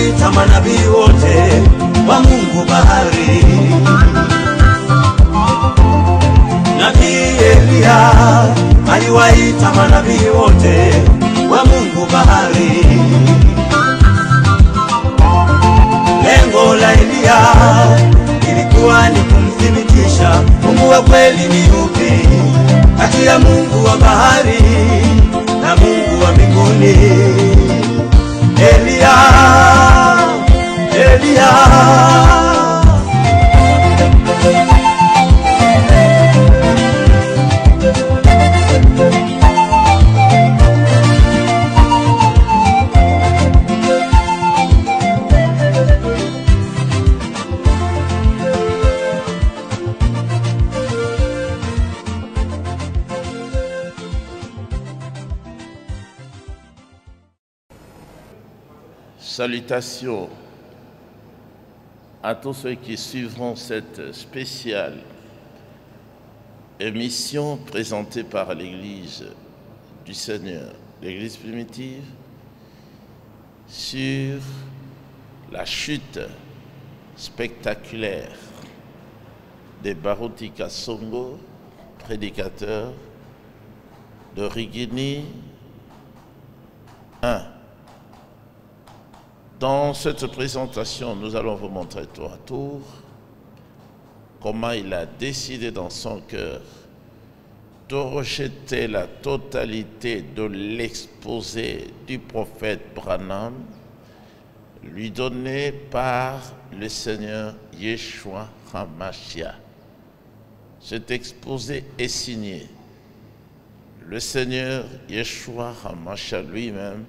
aliwaita manabii wote wa Mungu bahari. Nabii Elia aliwaita manabii wote wa Mungu bahari. Lengo la Elia ilikuwa ni kumthibitisha Mungu wa kweli ni yupi kati ya Mungu wa bahari na Mungu wa mbinguni. Elia, Elia. Salutations à tous ceux qui suivront cette spéciale émission présentée par l'Église du Seigneur, l'Église primitive, sur la chute spectaculaire de Baruti Kasongo, prédicateur de Rigini 1. Dans cette présentation, nous allons vous montrer tour à tour comment il a décidé dans son cœur de rejeter la totalité de l'exposé du prophète Branham, lui donné par le Seigneur Yeshua HaMashiach. Cet exposé est signé le Seigneur Yeshua HaMashiach lui-même,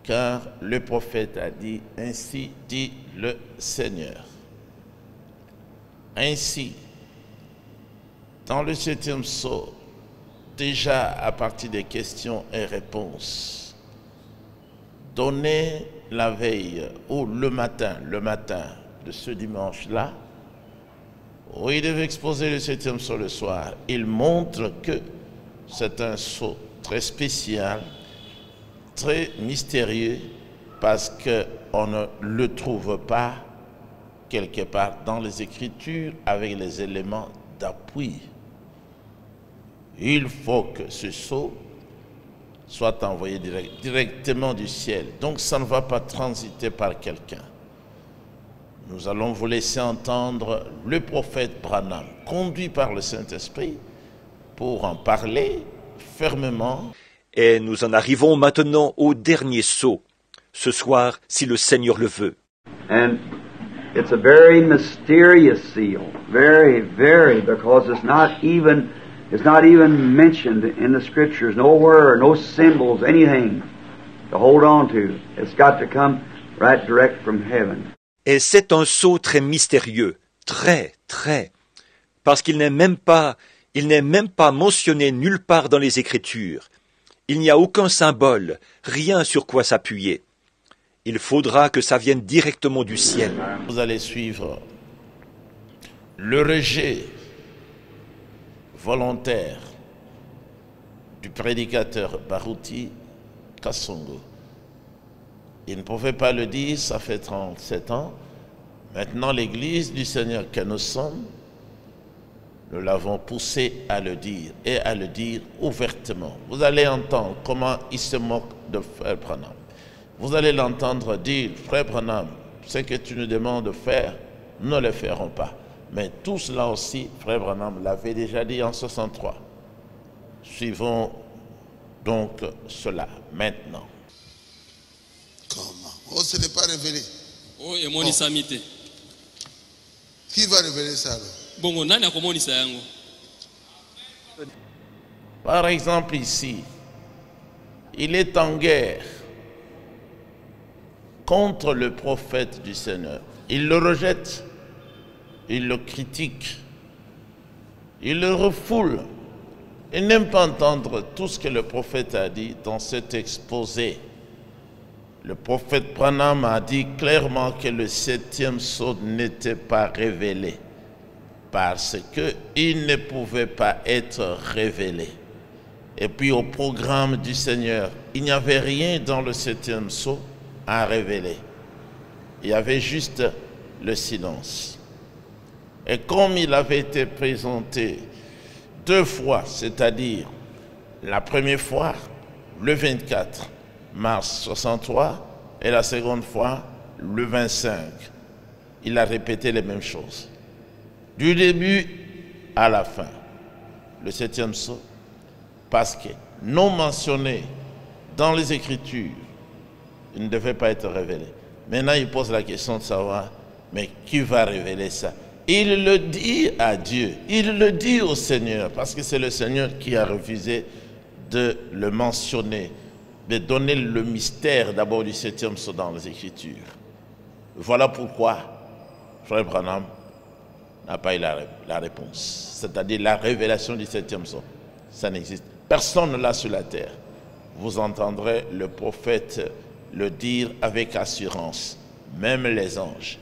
car le prophète a dit, ainsi dit le Seigneur. Ainsi, dans le 7e psaume, déjà à partir des questions et réponses, données la veille ou le matin de ce dimanche-là, où il devait exposer le 7e psaume le soir, il montre que c'est un psaume très spécial, très mystérieux, parce qu'on ne le trouve pas quelque part dans les Écritures avec les éléments d'appui. Il faut que ce sceau soit envoyé directement du ciel. Donc ça ne va pas transiter par quelqu'un. Nous allons vous laisser entendre le prophète Branham, conduit par le Saint-Esprit, pour en parler fermement. Et nous en arrivons maintenant au dernier sceau, ce soir, si le Seigneur le veut. And it's a very mysterious seal, very, very, because it's not even mentioned in the Scriptures, no word, no symbols, anything to hold on to. It's got to come right direct from heaven. Et c'est un sceau très mystérieux, très, parce qu'il n'est même pas mentionné nulle part dans les Écritures. Il n'y a aucun symbole, rien sur quoi s'appuyer. Il faudra que ça vienne directement du ciel. Vous allez suivre le rejet volontaire du prédicateur Baruti Kasongo. Il ne pouvait pas le dire, ça fait 37 ans. Maintenant, l'Église du Seigneur que nous sommes, nous l'avons poussé à le dire et à le dire ouvertement. Vous allez entendre comment il se moque de Frère Branham. Vous allez l'entendre dire, Frère Branham, ce que tu nous demandes de faire, nous ne le ferons pas. Mais tout cela aussi, Frère Branham l'avait déjà dit en 63. Suivons donc cela maintenant. Comment? Oh, ce n'est pas révélé. Oh, et mon isamité. Qui va révéler ça alors? Bongo nani akomonisa yango. Par exemple ici, il est en guerre contre le prophète du Seigneur. Il le rejette, il le critique, il le refoule. Il n'aime pas entendre tout ce que le prophète a dit dans cet exposé. Le prophète Branham a dit clairement que le 7e sceau n'était pas révélé parce qu'il ne pouvait pas être révélé. Et puis au programme du Seigneur, il n'y avait rien dans le 7e sceau à révéler. Il y avait juste le silence. Et comme il avait été présenté 2 fois, c'est-à-dire la première fois, le 24 mars 63, et la seconde fois, le 25, il a répété les mêmes choses. Du début à la fin, le 7e sceau, parce que non mentionné dans les Écritures, il ne devait pas être révélé. Maintenant, il pose la question de savoir, mais qui va révéler ça? Il le dit à Dieu, il le dit au Seigneur, parce que c'est le Seigneur qui a refusé de le mentionner, de donner le mystère d'abord du 7e sceau dans les Écritures. Voilà pourquoi Frère Branham n'a pas eu la réponse, c'est-à-dire la révélation du 7e sceau. Ça n'existe. Personne ne l'a sur la terre. Vous entendrez le prophète le dire avec assurance. Même les anges,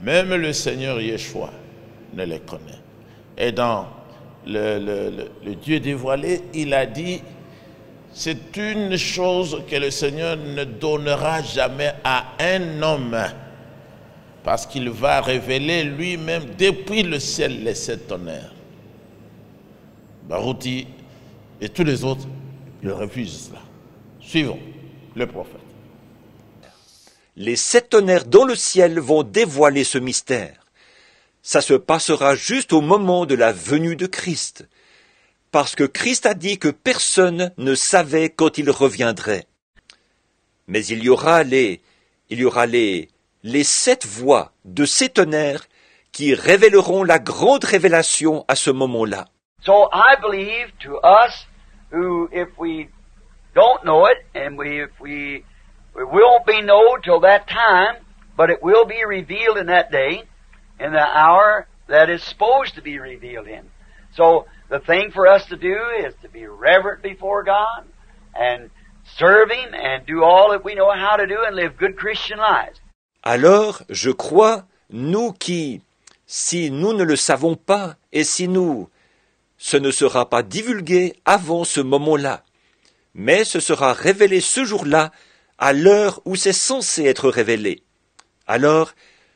même le Seigneur Yeshua ne les connaît. Et dans le Dieu dévoilé, il a dit, c'est une chose que le Seigneur ne donnera jamais à un homme, parce qu'il va révéler lui-même depuis le ciel les 7 tonnerres. Barouti et tous les autres, ils refusent cela. Suivons le prophète. Les 7 tonnerres dans le ciel vont dévoiler ce mystère. Ça se passera juste au moment de la venue de Christ, parce que Christ a dit que personne ne savait quand il reviendrait. Mais il y aura les 7 voix de ces tonnerres qui révéleront la grande révélation à ce moment-là. So I believe to us who, if we don't know it, and we won't be known till that time, but it will be revealed in that day, in the hour that is supposed to be revealed in. So the thing for us to do is to be reverent before God and serve Him and do all that we know how to do and live good Christian lives. Alors, je crois, nous qui, si nous ne le savons pas, et si ce ne sera pas divulgué avant ce moment-là, mais ce sera révélé ce jour-là, à l'heure où c'est censé être révélé. Alors,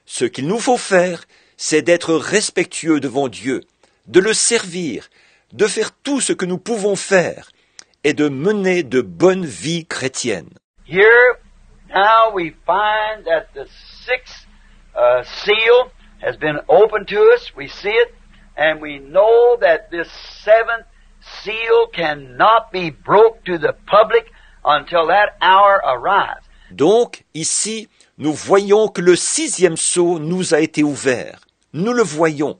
ce qu'il nous faut faire, c'est d'être respectueux devant Dieu, de le servir, de faire tout ce que nous pouvons faire, et de mener de bonnes vies chrétiennes. Here, now we find that the 6th seal has been opened to us. We see it, and we know that this 7th seal cannot be broke to the public until that hour arrives. Donc, ici, nous voyons que le 6e sceau nous a été ouvert. Nous le voyons.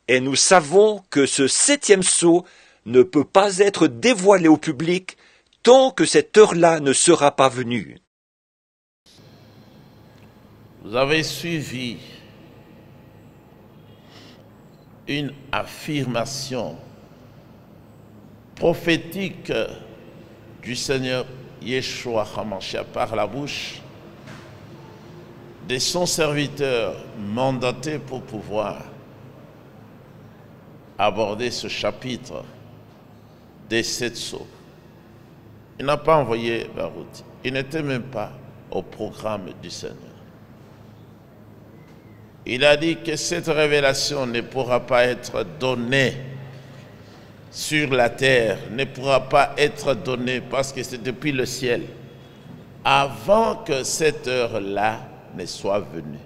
Et nous savons que ce 7e sceau ne peut pas être dévoilé au public tant que cette heure-là ne sera pas venue. Vous avez suivi une affirmation prophétique du Seigneur Yeshua HaMashiach par la bouche de son serviteur mandaté pour pouvoir aborder ce chapitre des 7 sceaux. Il n'a pas envoyé Barouti. Il n'était même pas au programme du Seigneur. Il a dit que cette révélation ne pourra pas être donnée sur la terre, ne pourra pas être donnée parce que c'est depuis le ciel, avant que cette heure-là ne soit venue.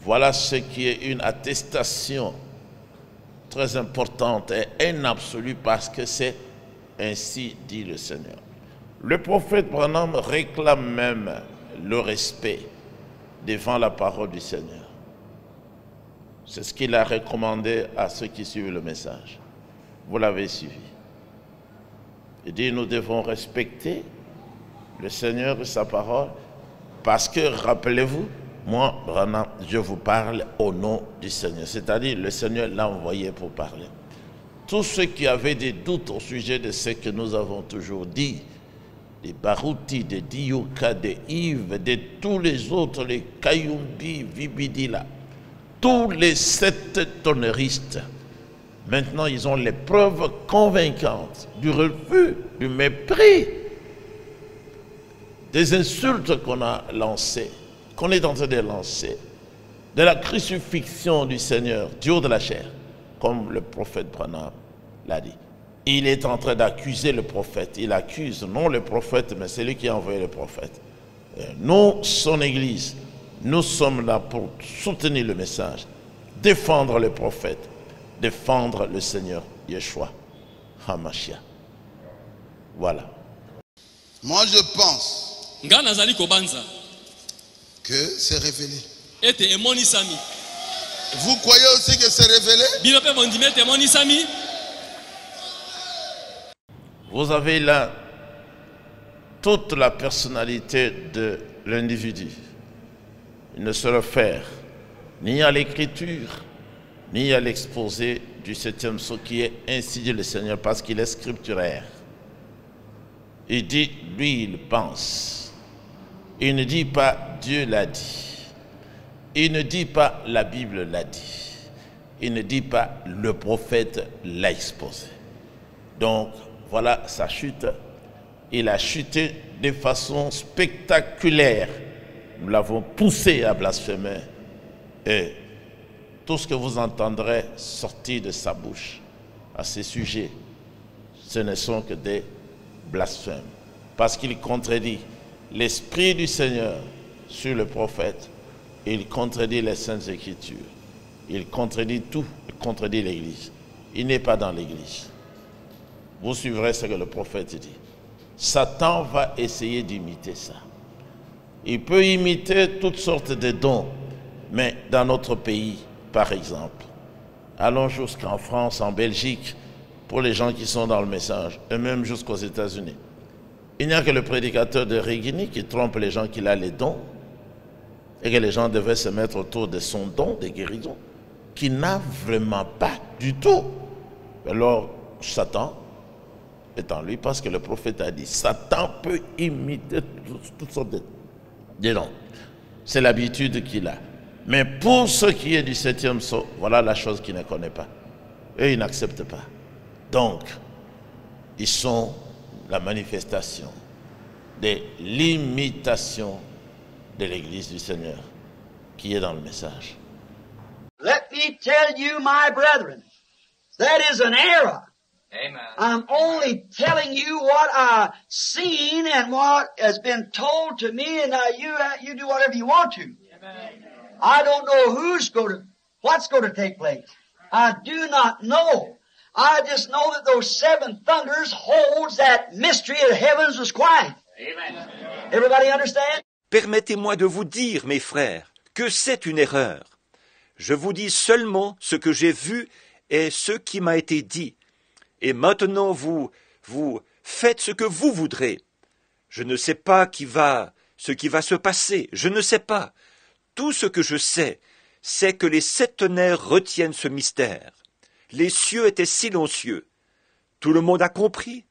Voilà ce qui est une attestation très importante et un absolu, parce que c'est ainsi dit le Seigneur. Le prophète Branham réclame même le respect devant la parole du Seigneur. C'est ce qu'il a recommandé à ceux qui suivent le message. Vous l'avez suivi. Il dit, nous devons respecter le Seigneur et sa parole, parce que, rappelez-vous, moi, Branham, je vous parle au nom du Seigneur. C'est-à-dire, le Seigneur l'a envoyé pour parler. Tous ceux qui avaient des doutes au sujet de ce que nous avons toujours dit, des Barouti, des Diyuka, des Yves, de tous les autres, les Kayumbi, Vibidila, tous les 7 tonneristes, maintenant ils ont les preuves convaincantes du refus, du mépris, des insultes qu'on a lancées qu'on est en train de lancer, de la crucifixion du Seigneur du haut de la chair, comme le prophète Branham l'a dit. Il est en train d'accuser le prophète. Il accuse non le prophète, mais c'est lui qui a envoyé le prophète. Nous, son Église, nous sommes là pour soutenir le message, défendre le prophète, défendre le Seigneur Yeshua HaMashiach. Voilà. Moi, je pense nga nazali kobanza que c'est révélé. ete emonisami. Vous croyez aussi que c'est révélé? Bino pe bondimi ete emonisami. Vous avez là toute la personnalité de l'individu. Il ne se réfère ni à l'écriture, ni à l'exposé du 7e sceau qui est ainsi dit le Seigneur parce qu'il est scripturaire. Il dit, lui, il pense. Il ne dit pas Dieu l'a dit. Il ne dit pas la Bible l'a dit. Il ne dit pas le prophète l'a exposé. Donc, voilà sa chute. Il a chuté de façon spectaculaire. Nous l'avons poussé à blasphémer. Et tout ce que vous entendrez sortir de sa bouche à ces sujets, ce ne sont que des blasphèmes. Parce qu'il contredit l'Esprit du Seigneur sur le prophète. Il contredit les Saintes Écritures. Il contredit tout. Il contredit l'Église. Il n'est pas dans l'Église. Vous suivrez ce que le prophète dit. Satan va essayer d'imiter ça. Il peut imiter toutes sortes de dons. Mais dans notre pays, par exemple, allons jusqu'en France, en Belgique, pour les gens qui sont dans le message, et même jusqu'aux États-Unis. Il n'y a que le prédicateur de Régini qui trompe les gens qu'il a les dons, et que les gens devaient se mettre autour de son don de guérison, qui n'a vraiment pas du tout. Alors, Satan est en lui parce que le prophète a dit, Satan peut imiter toutes sortes de dons. C'est l'habitude qu'il a. Mais pour ce qui est du 7e sceau, voilà la chose qu'il ne connaît pas. Et ils n'acceptent pas. Donc, ils sont la manifestation de l'imitation de l'Église du Seigneur qui est dans le message. Let me tell you, my brethren, that is an error. Amen. I'm only telling you what I've seen and what has been told to me, and you do whatever you want to. Amen. I don't know what's going to take place. I do not know. I just know that those 7 thunders holds that mystery of the heavens was quiet. Amen. Everybody understand? Permettez-moi de vous dire, mes frères, que c'est une erreur. Je vous dis seulement ce que j'ai vu et ce qui m'a été dit. Et maintenant, vous faites ce que vous voudrez. Je ne sais pas ce qui va se passer. Je ne sais pas. Tout ce que je sais, c'est que les 7 tonnerres retiennent ce mystère. Les cieux étaient silencieux. Tout le monde a compris.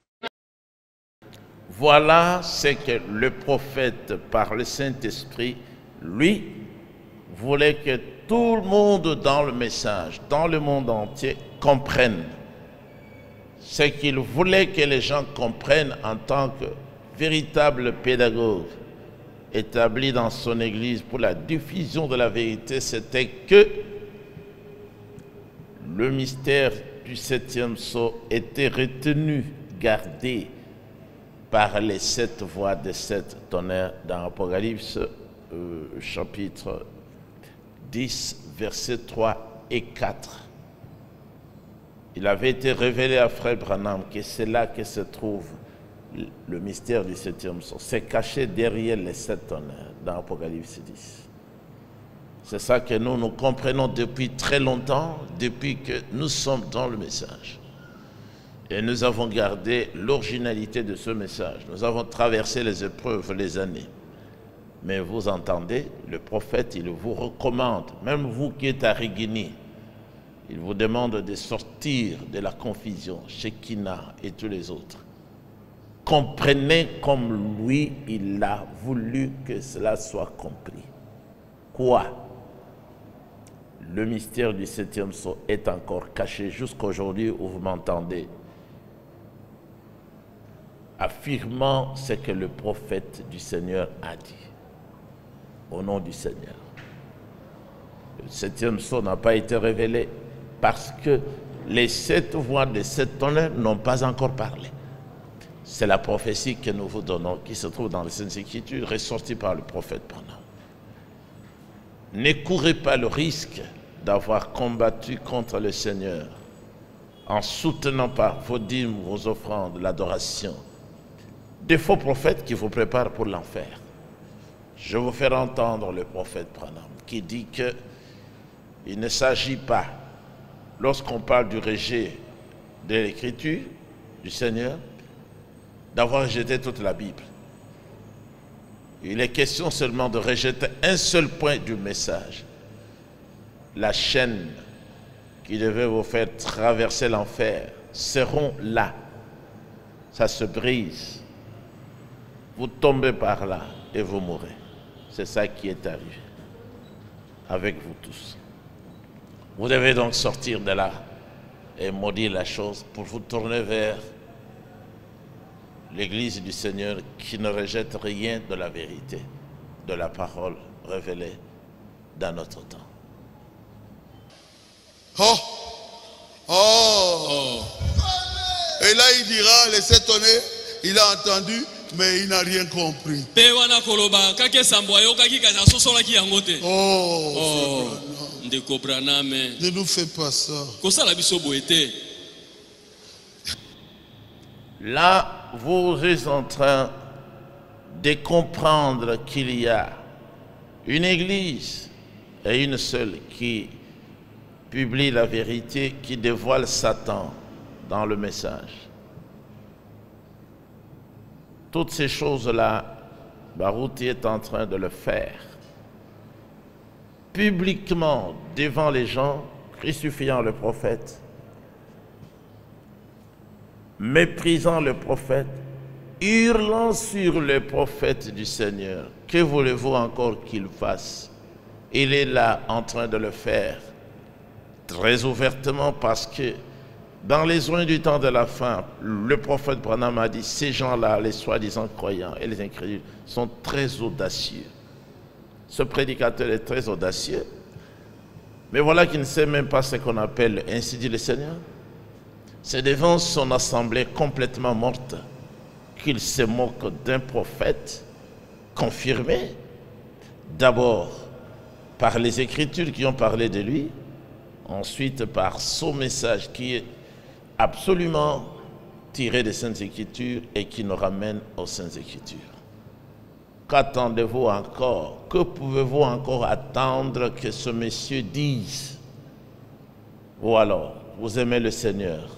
Voilà ce que le prophète, par le Saint-Esprit, lui, voulait que tout le monde dans le message, dans le monde entier, comprenne. C'est qu'il voulait que les gens comprennent en tant que véritable pédagogue établi dans son Église pour la diffusion de la vérité, c'était que le mystère du 7e sceau était retenu, gardé par les 7 voix des 7 tonnerres dans Apocalypse chapitre 10, versets 3 et 4. Il avait été révélé à Frère Branham que c'est là que se trouve le mystère du 7e sceau. C'est caché derrière les 7 tonnerres dans Apocalypse 10. C'est ça que nous comprenons depuis très longtemps, depuis que nous sommes dans le message. Et nous avons gardé l'originalité de ce message. Nous avons traversé les épreuves, les années. Mais vous entendez, le prophète, il vous recommande, même vous qui êtes à Régini, il vous demande de sortir de la confusion, Shekinah et tous les autres. Comprenez comme lui, il a voulu que cela soit compris. Quoi? Le mystère du 7e sceau est encore caché jusqu'à aujourd'hui où vous m'entendez, affirmant ce que le prophète du Seigneur a dit. au nom du Seigneur. Le 7e sceau n'a pas été révélé parce que les 7 voix des 7 tonnerres n'ont pas encore parlé. C'est la prophétie que nous vous donnons, qui se trouve dans les Saintes Écritures, ressortie par le prophète Branham. Ne courez pas le risque d'avoir combattu contre le Seigneur en soutenant par vos dîmes, vos offrandes, l'adoration, des faux prophètes qui vous préparent pour l'enfer. Je vous fais entendre le prophète Branham qui dit que il ne s'agit pas, lorsqu'on parle du rejet de l'écriture du Seigneur, d'avoir rejeté toute la Bible. Il est question seulement de rejeter un seul point du message. La chaîne qui devait vous faire traverser l'enfer seront là. Ça se brise. Vous tombez par là et vous mourrez. C'est ça qui est arrivé avec vous tous. Vous devez donc sortir de là et maudire la chose pour vous tourner vers l'Église du Seigneur qui ne rejette rien de la vérité, de la parole révélée dans notre temps. Et là il dira, les 7 tonnerres, il a entendu, mais il n'a rien compris. Ne nous fais pas ça. Là, vous êtes en train de comprendre qu'il y a une église et une seule qui publie la vérité, qui dévoile Satan dans le message. Toutes ces choses-là, Baruti est en train de le faire. Publiquement, devant les gens, crucifiant le prophète, méprisant le prophète, hurlant sur le prophète du Seigneur. Que voulez-vous encore qu'il fasse? Il est là en train de le faire très ouvertement parce que dans les joints du temps de la fin, le prophète Branham a dit, ces gens-là, les soi-disant croyants et les incrédules, sont très audacieux. Ce prédicateur est très audacieux, mais voilà qu'il ne sait même pas ce qu'on appelle ainsi dit le Seigneur. C'est devant son assemblée complètement morte qu'il se moque d'un prophète confirmé, d'abord par les Écritures qui ont parlé de lui, ensuite par son message qui est absolument tiré des Saintes Écritures et qui nous ramène aux Saintes Écritures. Qu'attendez-vous encore? Que pouvez-vous encore attendre que ce monsieur dise? Ou alors, vous aimez le Seigneur,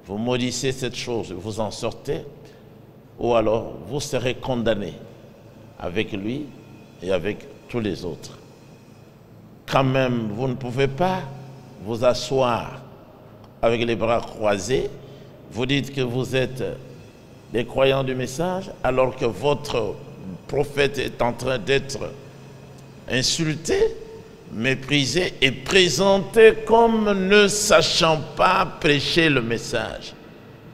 vous maudissez cette chose, vous en sortez, ou alors vous serez condamné avec lui et avec tous les autres. Quand même, vous ne pouvez pas vous asseoir avec les bras croisés, vous dites que vous êtes des croyants du message, alors que votre prophète est en train d'être insulté, méprisé et présenté comme ne sachant pas prêcher le message.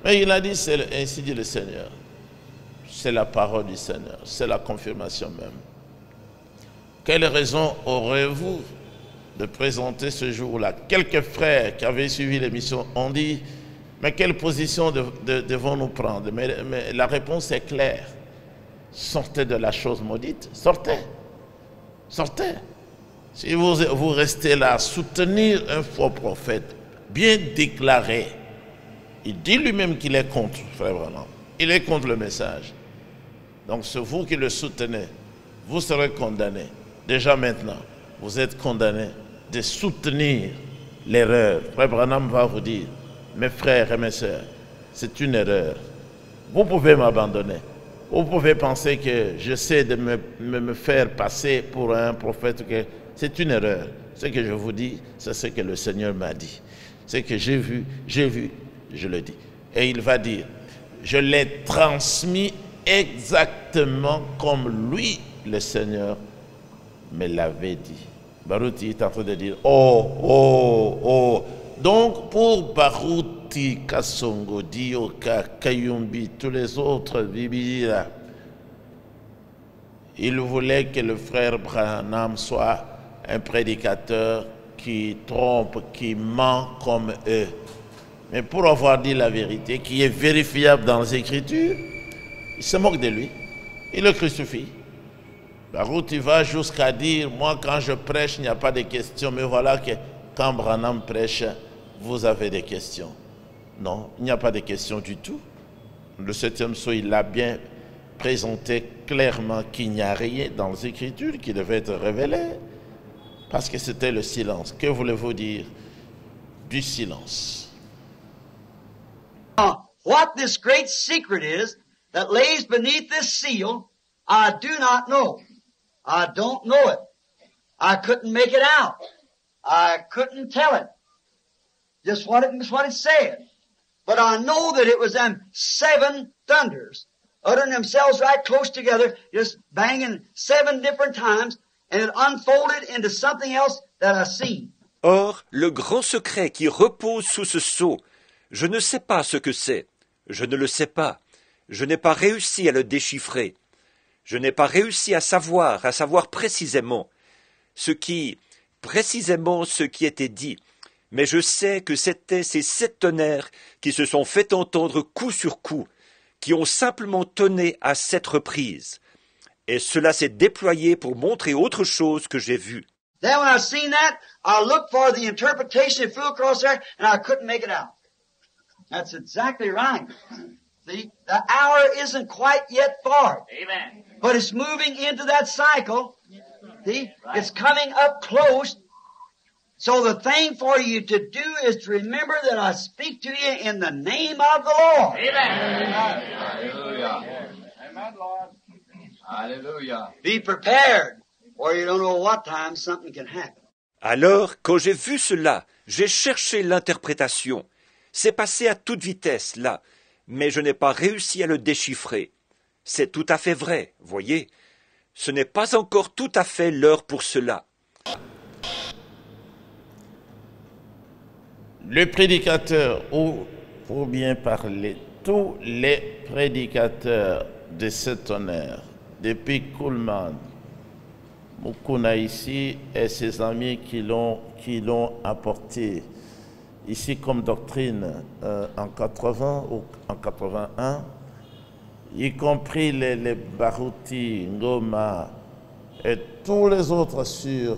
Mais il a dit, c'est ainsi dit le Seigneur. C'est la parole du Seigneur, c'est la confirmation même. Quelle raison aurez-vous de présenter ce jour-là? Quelques frères qui avaient suivi l'émission ont dit, mais quelle position devons-nous prendre? Mais la réponse est claire. Sortez de la chose maudite, sortez, sortez. Si vous restez là, soutenir un faux prophète, bien déclaré, il dit lui-même qu'il est contre, frère Branham. Il est contre le message. Donc c'est vous qui le soutenez, vous serez condamné. Déjà maintenant, vous êtes condamné de soutenir l'erreur. Frère Branham va vous dire, mes frères et mes sœurs, c'est une erreur. Vous pouvez m'abandonner. Vous pouvez penser que j'essaie de me faire passer pour un prophète. C'est une erreur. Ce que je vous dis, c'est ce que le Seigneur m'a dit. Ce que j'ai vu, je le dis. Et il va dire, je l'ai transmis exactement comme lui, le Seigneur, me l'avait dit. Baruti est en train de dire, oh. Donc pour Baruti, Kasongo, Dioka, Kayumbi, tous les autres Biblia, Il voulait que le frère Branham soit un prédicateur qui trompe, qui ment comme eux. Mais pour avoir dit la vérité, qui est vérifiable dans les Écritures, il se moque de lui. Il le crucifie. Baruti va jusqu'à dire, moi quand je prêche, il n'y a pas de questions, mais voilà que quand Branham prêche, vous avez des questions. Non, il n'y a pas de questions du tout. Le 7e sceau, il l'a bien présenté clairement qu'il n'y a rien dans les Écritures qui devait être révélé. Parce que c'était le silence. Que voulez-vous dire du silence? What this great secret is that lays beneath this seal, I do not know. I don't know it. I couldn't make it out. I couldn't tell it. Just what it said. But I know that it was them 7 thunders uttering themselves right close together, just banging 7 different times, and it unfolded into something else that I seen. Or, le grand secret qui repose sous ce sceau, je ne sais pas ce que c'est. Je ne le sais pas. Je n'ai pas réussi à le déchiffrer. Je n'ai pas réussi à savoir précisément ce qui était dit. Mais je sais que c'était ces 7 tonnerres qui se sont fait entendre coup sur coup, qui ont simplement tonné à 7 reprises. Et cela s'est déployé pour montrer autre chose que j'ai vu. Then when I seen that, I looked for the interpretation that flew across there, and I couldn't make it out. That's exactly right. See, the hour isn't quite yet far. Amen. But it's moving into that cycle. See, it's coming up close. So the thing for you to do is to remember that I speak to you in the name of the Lord. Amen. Hallelujah. Amen, Lord. Hallelujah. Be prepared, or you don't know what time something can happen. Alors, quand j'ai vu cela, j'ai cherché l'interprétation. C'est passé à toute vitesse, là, mais je n'ai pas réussi à le déchiffrer. C'est tout à fait vrai, voyez. Ce n'est pas encore tout à fait l'heure pour cela. Le prédicateur, ou pour bien parler, tous les prédicateurs de cet honneur, depuis Kuhlman, Mukuna ici et ses amis qui l'ont apporté ici comme doctrine en 80 ou en 81, y compris les Baruti, Ngoma et tous les autres sur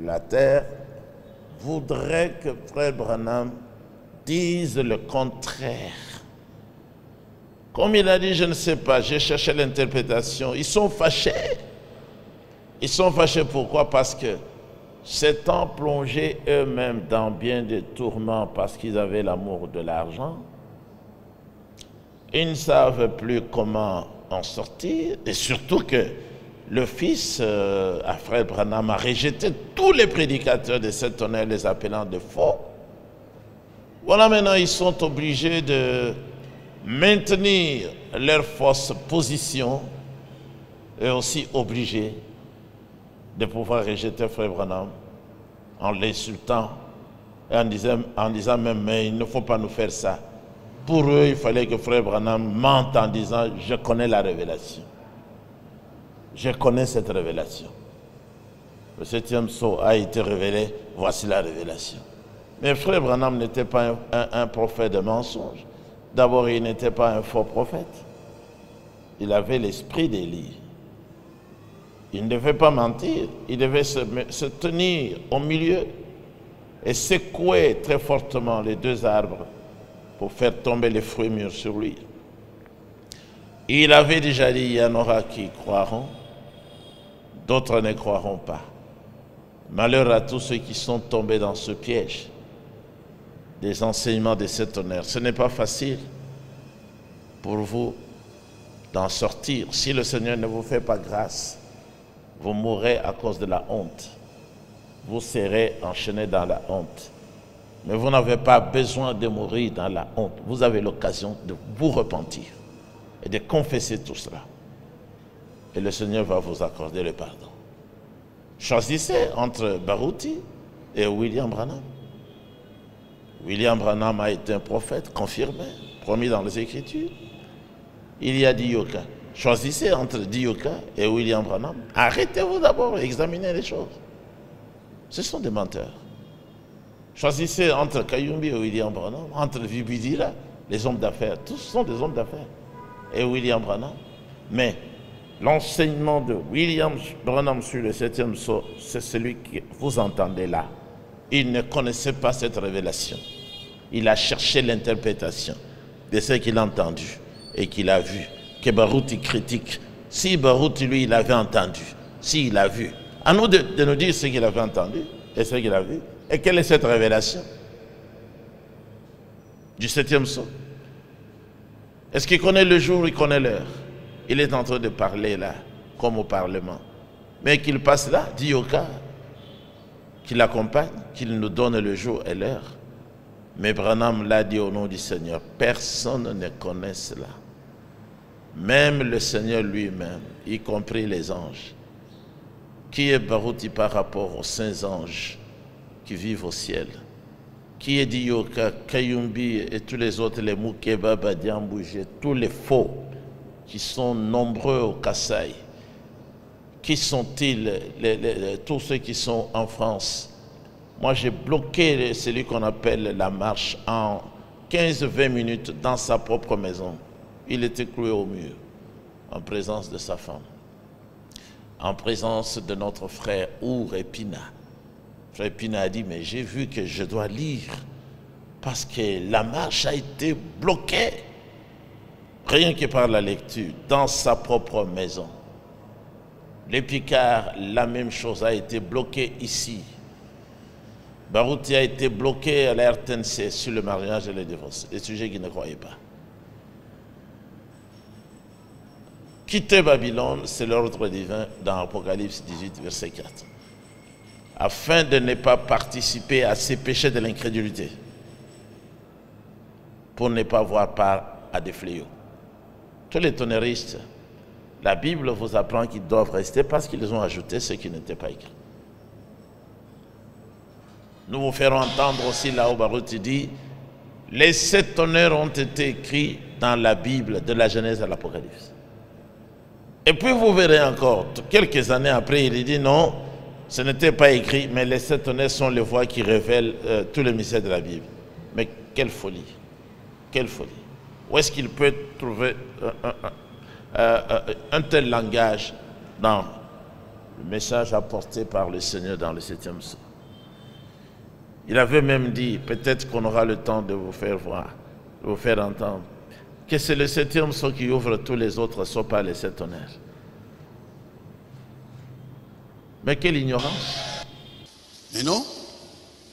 la terre, voudraient que Frère Branham dise le contraire. Comme il a dit, je ne sais pas, j'ai cherché l'interprétation. Ils sont fâchés. Ils sont fâchés pourquoi? Parce que s'étant plongés eux-mêmes dans bien des tourments parce qu'ils avaient l'amour de l'argent, ils ne savent plus comment en sortir, et surtout que le fils, à Frère Branham, a rejeté tous les prédicateurs de cet honneur, les appelant de faux. Voilà, maintenant ils sont obligés de maintenir leur fausse position et aussi obligés de pouvoir rejeter Frère Branham en l'insultant et en disant même, mais il ne faut pas nous faire ça. Pour eux, il fallait que Frère Branham mente en disant, je connais la révélation. Je connais cette révélation. Le 7e sceau a été révélé, voici la révélation. Mais Frère Branham n'était pas un prophète de mensonge. D'abord, il n'était pas un faux prophète. Il avait l'esprit d'Élie. Il ne devait pas mentir, il devait se tenir au milieu et secouer très fortement les 2 arbres pour faire tomber les fruits mûrs sur lui. Il avait déjà dit, il y en aura qui croiront, d'autres ne croiront pas. Malheur à tous ceux qui sont tombés dans ce piège des enseignements de cet honneur. Ce n'est pas facile pour vous d'en sortir. Si le Seigneur ne vous fait pas grâce, vous mourrez à cause de la honte. Vous serez enchaîné dans la honte. Mais vous n'avez pas besoin de mourir dans la honte. Vous avez l'occasion de vous repentir et de confesser tout cela. Et le Seigneur va vous accorder le pardon. Choisissez entre Baruti et William Branham. William Branham a été un prophète confirmé, promis dans les Écritures. Il y a dit Choisissez entre Dioka et William Branham. Arrêtez-vous d'abord, examinez les choses. Ce sont des menteurs. Choisissez entre Kayumbi et William Branham, entre Vibidira, les hommes d'affaires. Tous sont des hommes d'affaires. Et William Branham. Mais l'enseignement de William Branham sur le 7e sceau, c'est celui que vous entendez là. Il ne connaissait pas cette révélation. Il a cherché l'interprétation de ce qu'il a entendu et qu'il a vu. Que Baruti critique. Si Baruti, lui, il avait entendu, s'il a vu, à nous de nous dire ce qu'il avait entendu et ce qu'il a vu. Et quelle est cette révélation du 7e sceau? Est-ce qu'il connaît le jour, il connaît l'heure? Il est en train de parler là, comme au Parlement. Mais qu'il passe là, dit au cas, qu'il accompagne, qu'il nous donne le jour et l'heure. Mais Branham l'a dit au nom du Seigneur, personne ne connaît cela. Même le Seigneur lui-même, y compris les anges. Qui est Baruti par rapport aux saints anges qui vivent au ciel? Qui est Dioka, Kayumbi et tous les autres, les Moukeba, Badiambouje, tous les faux qui sont nombreux au Kassai? Qui sont-ils, tous ceux qui sont en France? Moi, j'ai bloqué celui qu'on appelle la marche en 15-20 minutes dans sa propre maison. Il était cloué au mur, en présence de sa femme, en présence de notre frère Our Epina. Frère Epina a dit, mais j'ai vu que je dois lire, parce que la marche a été bloquée, rien que par la lecture, dans sa propre maison. Les Picards, la même chose a été bloquée ici. Baruti a été bloqué à la RTNC sur le mariage et le divorce, des sujets qui ne croyaient pas. Quitter Babylone, c'est l'ordre divin dans Apocalypse 18, verset 4. Afin de ne pas participer à ces péchés de l'incrédulité, pour ne pas avoir part à des fléaux. Tous les tonnéristes, la Bible vous apprend qu'ils doivent rester parce qu'ils ont ajouté ce qui n'était pas écrit. Nous vous ferons entendre aussi là où Baruti dit, les 7 tonnerres ont été écrits dans la Bible, de la Genèse à l'Apocalypse. Et puis vous verrez encore, quelques années après, il dit non, ce n'était pas écrit, mais les 7 tonnerres sont les voix qui révèlent tous les mystères de la Bible. Mais quelle folie, quelle folie. Où est-ce qu'il peut trouver un tel langage dans le message apporté par le Seigneur dans le 7e sceau? Il avait même dit, peut-être qu'on aura le temps de vous faire voir, de vous faire entendre, que c'est le 7e sceau qui ouvre tous les autres sceaux par les 7 tonnerres. Mais quelle ignorance! Mais non,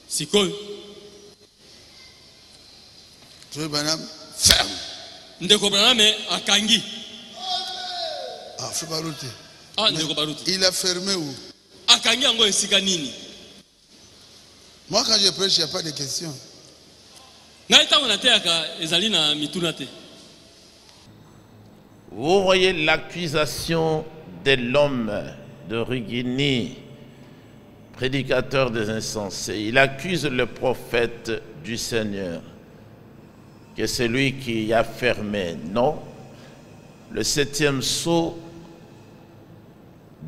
Sikoyo. Frère Branham, ferme. Ndeko Branham akangi. Ah, Frère Baruti. Ah, Ndeko Baruti. Il a fermé où? Akangi yango esika nini? Moi, quand je prêche, il n'y a pas de questions. Ngai tango nateyaka ezali na mituna te. Vous voyez l'accusation de l'homme de Rugini, prédicateur des insensés. Il accuse le prophète du Seigneur, que c'est lui qui a fermé. Non, le 7e sceau,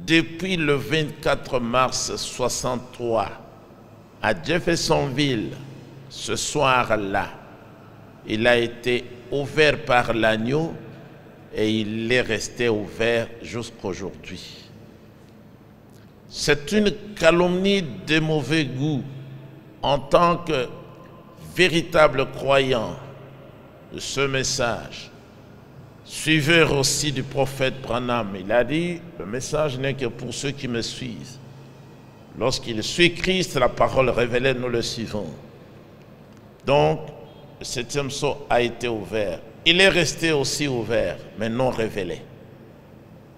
depuis le 24 mars 63, à Jeffersonville, ce soir-là, il a été ouvert par l'agneau et il est resté ouvert jusqu'aujourd'hui. C'est une calomnie de mauvais goût en tant que véritable croyant de ce message. Suiveur aussi du prophète Branham, il a dit, le message n'est que pour ceux qui me suivent. Lorsqu'il suit Christ, la parole révélée, nous le suivons. Donc, le 7e sceau a été ouvert. Il est resté aussi ouvert, mais non révélé.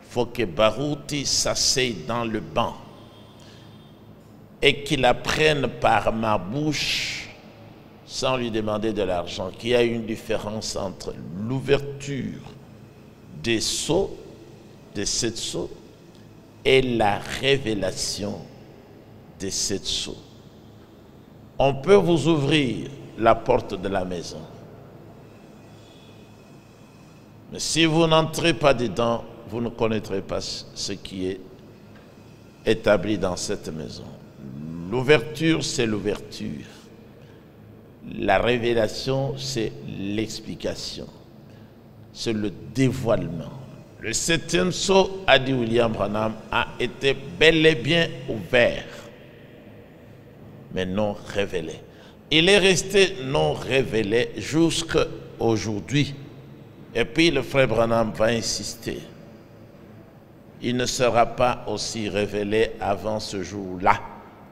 Il faut que Baruti s'asseye dans le banc et qu'il apprenne par ma bouche, sans lui demander de l'argent, qu'il y a une différence entre l'ouverture des sceaux, des 7 sceaux, et la révélation des 7 sceaux. On peut vous ouvrir la porte de la maison, Mais si vous n'entrez pas dedans, vous ne connaîtrez pas ce qui est établi dans cette maison. L'ouverture, c'est l'ouverture. La révélation, c'est l'explication. C'est le dévoilement. Le 7e sceau, a dit William Branham, a été bel et bien ouvert, mais non révélé. Il est resté non révélé jusqu'à aujourd'hui. Et puis le frère Branham va insister. Il ne sera pas aussi révélé avant ce jour-là.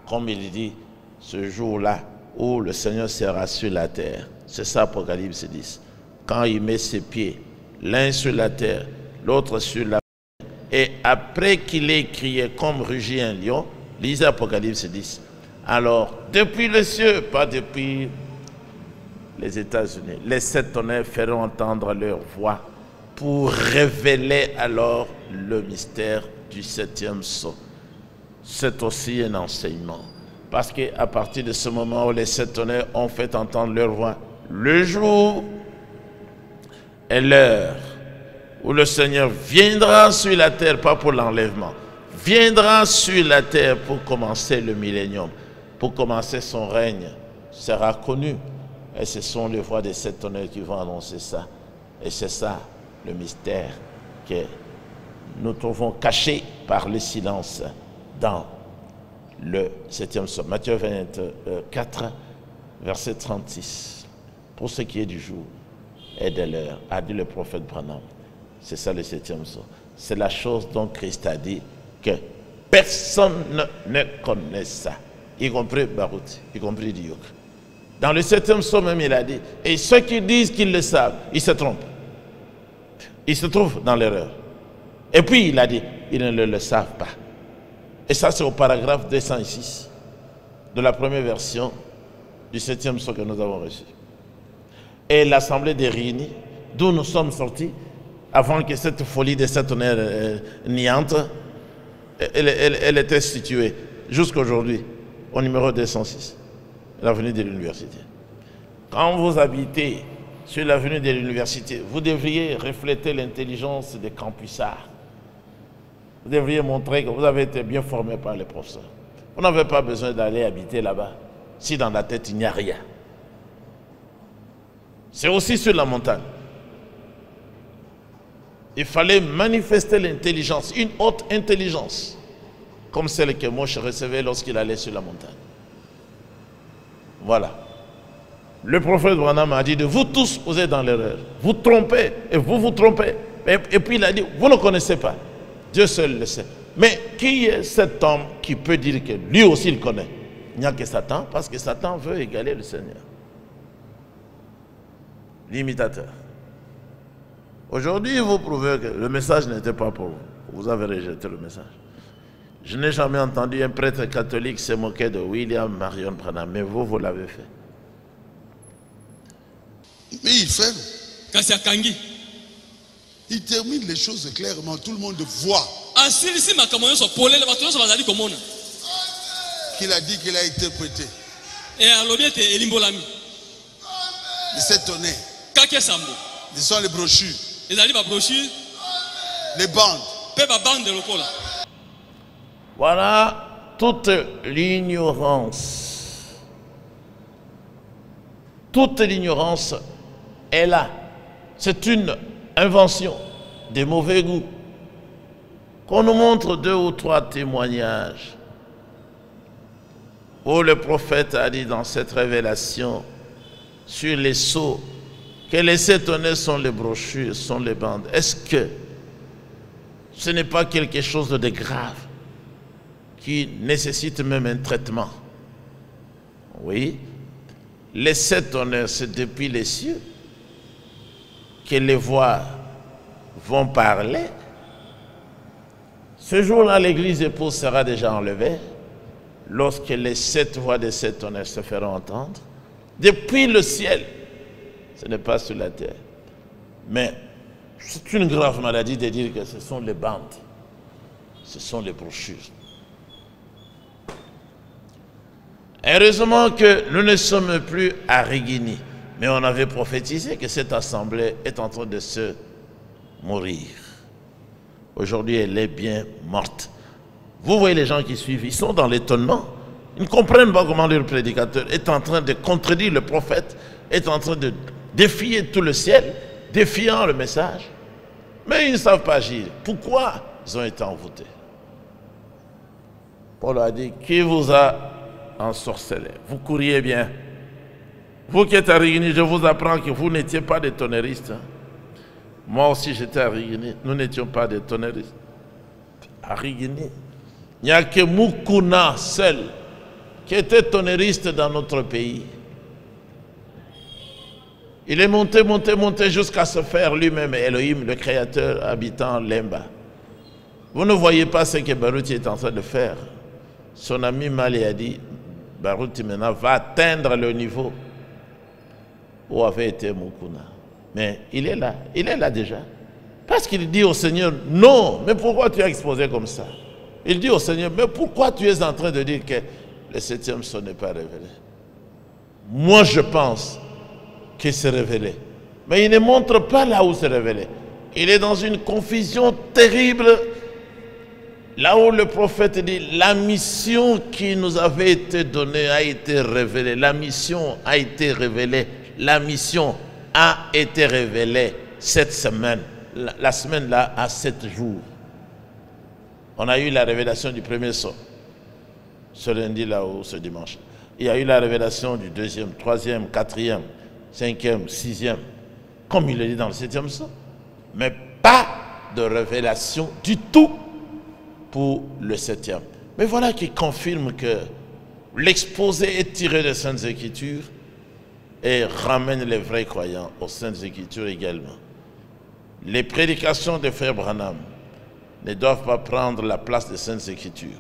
Comme il dit, ce jour-là où le Seigneur sera sur la terre. C'est ça Apocalypse 10. Quand il met ses pieds, l'un sur la terre, l'autre sur la mer. Et après qu'il ait crié comme rugit un lion, lisez Apocalypse 10. Alors, depuis le ciel, pas depuis les États-Unis, les 7 tonnerres feront entendre leur voix pour révéler alors le mystère du 7e sceau. C'est aussi un enseignement. Parce qu'à partir de ce moment où les 7 tonnerres ont fait entendre leur voix, le jour est l'heure où le Seigneur viendra sur la terre, pas pour l'enlèvement, viendra sur la terre pour commencer le millénium, pour commencer son règne, sera connu. Et ce sont les voix des 7 tonnerres qui vont annoncer ça. Et c'est ça le mystère que nous trouvons caché par le silence dans le 7e psaume. Matthieu 24, verset 36. Pour ce qui est du jour et de l'heure, a dit le prophète Branham. C'est ça le 7e psaume. C'est la chose dont Christ a dit que personne ne connaît ça, y compris Baruch, y compris Diok. Dans le 7e psaume même, il a dit, et ceux qui disent qu'ils le savent, ils se trompent. Ils se trouvent dans l'erreur. Et puis il a dit, ils ne le savent pas. Et ça, c'est au paragraphe 206 de la première version du 7e psaume que nous avons reçu. Et l'assemblée des réunis, d'où nous sommes sortis, avant que cette folie de cette tonnerre n'y entre, elle était située jusqu'à aujourd'hui au numéro 206, l'avenue de l'université. Quand vous habitez sur l'avenue de l'université, vous devriez refléter l'intelligence des campusards. Vous devriez montrer que vous avez été bien formé par les professeurs. Vous n'avez pas besoin d'aller habiter là-bas si dans la tête il n'y a rien. C'est aussi sur la montagne. Il fallait manifester l'intelligence, une haute intelligence, comme celle que Moshe recevait lorsqu'il allait sur la montagne. Voilà. Le prophète Branham a dit de vous tous, vous êtes dans l'erreur. Vous trompez et vous vous trompez. Et puis il a dit, vous ne connaissez pas. Dieu seul le sait. Mais qui est cet homme qui peut dire que lui aussi il connaît? Il n'y a que Satan, parce que Satan veut égaler le Seigneur. L'imitateur. Aujourd'hui, vous prouvez que le message n'était pas pour vous. Vous avez rejeté le message. Je n'ai jamais entendu un prêtre catholique se moquer de William Marion Branham, mais vous l'avez fait. Mais il fait. Kasi akangi. Il termine les choses clairement, tout le monde voit. Asilisi makambo nyonso polele bato nyonso bazali komona. Qu'il a dit qu'il a interprété. Et alobi ete elimbolami. Les 7 tonnerres. Kake sambo. Ce sont les brochures. Ezali ba brochure. Les bandes. Pe ba bande lokola. Voilà toute l'ignorance. Toute l'ignorance est là. C'est une invention de mauvais goût. Qu'on nous montre 2 ou 3 témoignages où le prophète a dit dans cette révélation sur les sceaux que les 7 tonnerres sont les brochures, sont les bandes. Est-ce que ce n'est pas quelque chose de grave qui nécessite même un traitement? Oui. Les 7 tonnerres, c'est depuis les cieux que les voix vont parler. Ce jour-là, l'église épouse sera déjà enlevée lorsque les 7 voix des 7 tonnerres se feront entendre. Depuis le ciel, ce n'est pas sur la terre. Mais c'est une grave maladie de dire que ce sont les bandes, ce sont les brochures. Heureusement que nous ne sommes plus à Rigini, mais on avait prophétisé que cette assemblée est en train de se mourir. Aujourd'hui, elle est bien morte. Vous voyez les gens qui suivent, ils sont dans l'étonnement. Ils ne comprennent pas comment leur prédicateur est en train de contredire le prophète, est en train de défier tout le ciel, défiant le message. Mais ils ne savent pas agir. Pourquoi ils ont été envoûtés? Paul a dit, qui vous a ensorcelé? Vous couriez bien. Vous qui êtes à Rigny, je vous apprends que vous n'étiez pas des tonnéristes. Moi aussi j'étais à Rigny, nous n'étions pas des tonnéristes. À Rigny, il n'y a que Mukuna seul qui était tonnériste dans notre pays. Il est monté jusqu'à se faire lui-même Elohim, le créateur habitant Lemba. Vous ne voyez pas ce que Baruti est en train de faire. Son ami Mali a dit, Baruti maintenant va atteindre le niveau où avait été Mukuna. Mais il est là déjà. Parce qu'il dit au Seigneur, non, mais pourquoi tu as exposé comme ça? Il dit au Seigneur, mais pourquoi tu es en train de dire que le 7e son n'est pas révélé? Moi je pense qu'il s'est révélé. Mais il ne montre pas là où c'est révélé. Il est dans une confusion terrible. Là où le prophète dit, la mission qui nous avait été donnée a été révélée. La mission a été révélée. La mission a été révélée cette semaine. La semaine là a 7 jours. On a eu la révélation du premier son. Ce lundi là ou ce dimanche. Il y a eu la révélation du 2e, 3e, 4e, 5e, 6e. Comme il le dit dans le 7e son. Mais pas de révélation du tout pour le 7e. Mais voilà qui confirme que l'exposé est tiré des Saintes Écritures et ramène les vrais croyants aux Saintes Écritures également. Les prédications de Frère Branham ne doivent pas prendre la place des Saintes Écritures,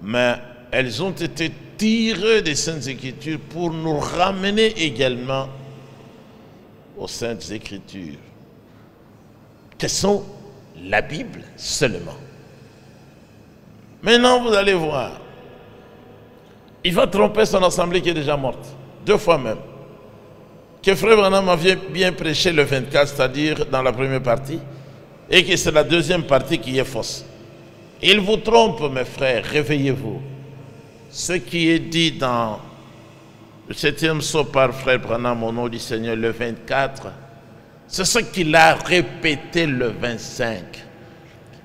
mais elles ont été tirées des Saintes Écritures pour nous ramener également aux Saintes Écritures, que sont la Bible seulement. Maintenant, vous allez voir, il va tromper son assemblée qui est déjà morte, 2 fois même. Que Frère Branham avait bien prêché le 24, c'est-à-dire dans la première partie, et que c'est la deuxième partie qui est fausse. Il vous trompe, mes frères, réveillez-vous. Ce qui est dit dans le 7e sceau par Frère Branham au nom du Seigneur, le 24, c'est ce qu'il a répété le 25.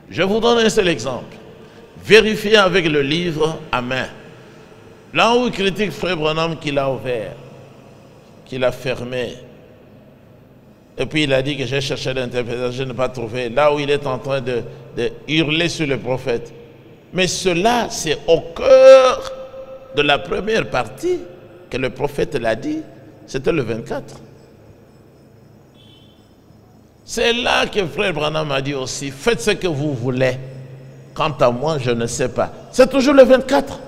Je vous donne un seul exemple. Vérifiez avec le livre à main. Là où il critique Frère Branham qu'il a ouvert, qu'il a fermé. Et puis il a dit que j'ai cherché l'interprétation, je n'ai pas trouvé. Là où il est en train de hurler sur le prophète. Mais cela, c'est au cœur de la première partie que le prophète l'a dit. C'était le 24. C'est là que Frère Branham a dit aussi, faites ce que vous voulez. Quant à moi, je ne sais pas. C'est toujours le 24.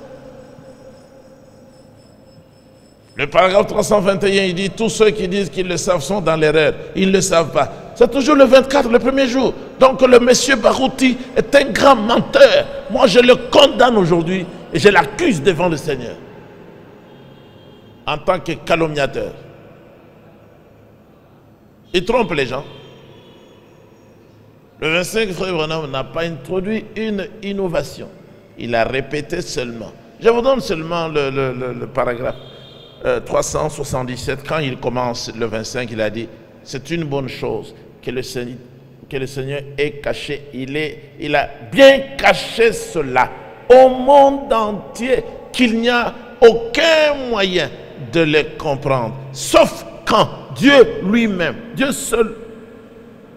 Le paragraphe 321, il dit, tous ceux qui disent qu'ils le savent sont dans l'erreur. Ils ne le savent pas. C'est toujours le 24, le premier jour. Donc le monsieur Baruti est un grand menteur. Moi, je le condamne aujourd'hui et je l'accuse devant le Seigneur. En tant que calomniateur. Il trompe les gens. Le 25, Frère Branham n'a pas introduit une innovation. Il a répété seulement. Je vous donne seulement le paragraphe 377. Quand il commence le 25, il a dit, c'est une bonne chose que le Seigneur ait caché. Il a bien caché cela au monde entier, qu'il n'y a aucun moyen de le comprendre. Sauf quand Dieu lui-même, Dieu seul,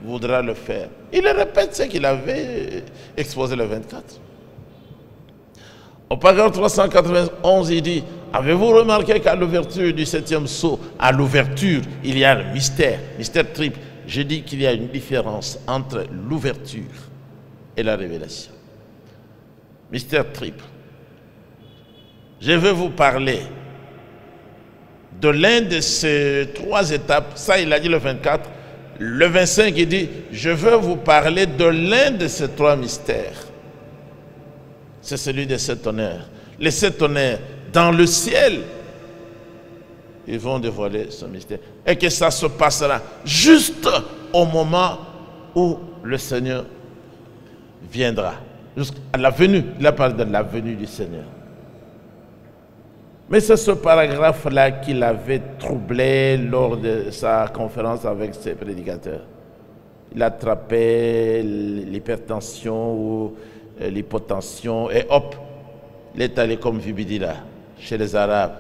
voudra le faire. Il répète ce qu'il avait exposé le 24. Au paragraphe 391, il dit, avez-vous remarqué qu'à l'ouverture du 7e sceau, à l'ouverture, il y a le mystère triple. Je dis qu'il y a une différence entre l'ouverture et la révélation. Mystère triple. Je vais vous parler de l'un de ces 3 étapes. Ça, il a dit le 24. Le 25, il dit, je veux vous parler de l'un de ces 3 mystères. C'est celui des 7 tonnerres. Les 7 tonnerres, dans le ciel, ils vont dévoiler ce mystère. Et que ça se passera juste au moment où le Seigneur viendra. Jusqu'à la venue, il a parlé de la venue du Seigneur. Mais c'est ce paragraphe-là qui l'avait troublé lors de sa conférence avec ses prédicateurs. Il attrapait l'hypertension ou l'hypotension et hop, il est allé comme Vibidila chez les Arabes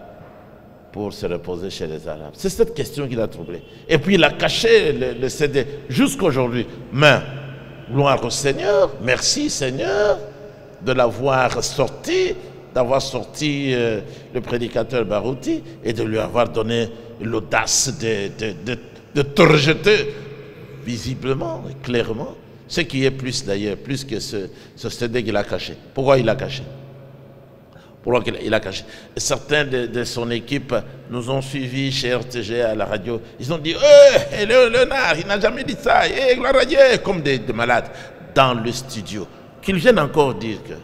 pour se reposer chez les Arabes. C'est cette question qui l'a troublé. Et puis il a caché le CD jusqu'à aujourd'hui. Mais gloire au Seigneur, merci Seigneur de l'avoir sorti, d'avoir sorti le prédicateur Barouti et de lui avoir donné l'audace de te rejeter visiblement et clairement. Ce qui est plus d'ailleurs, plus que ce CD qu'il a caché. Pourquoi il l'a caché? Pourquoi il a caché? Certains de son équipe nous ont suivis chez RTG à la radio. Ils ont dit Léonard, il n'a jamais dit ça. Gloire à Dieu, comme des malades dans le studio. Qu'ils viennent encore dire que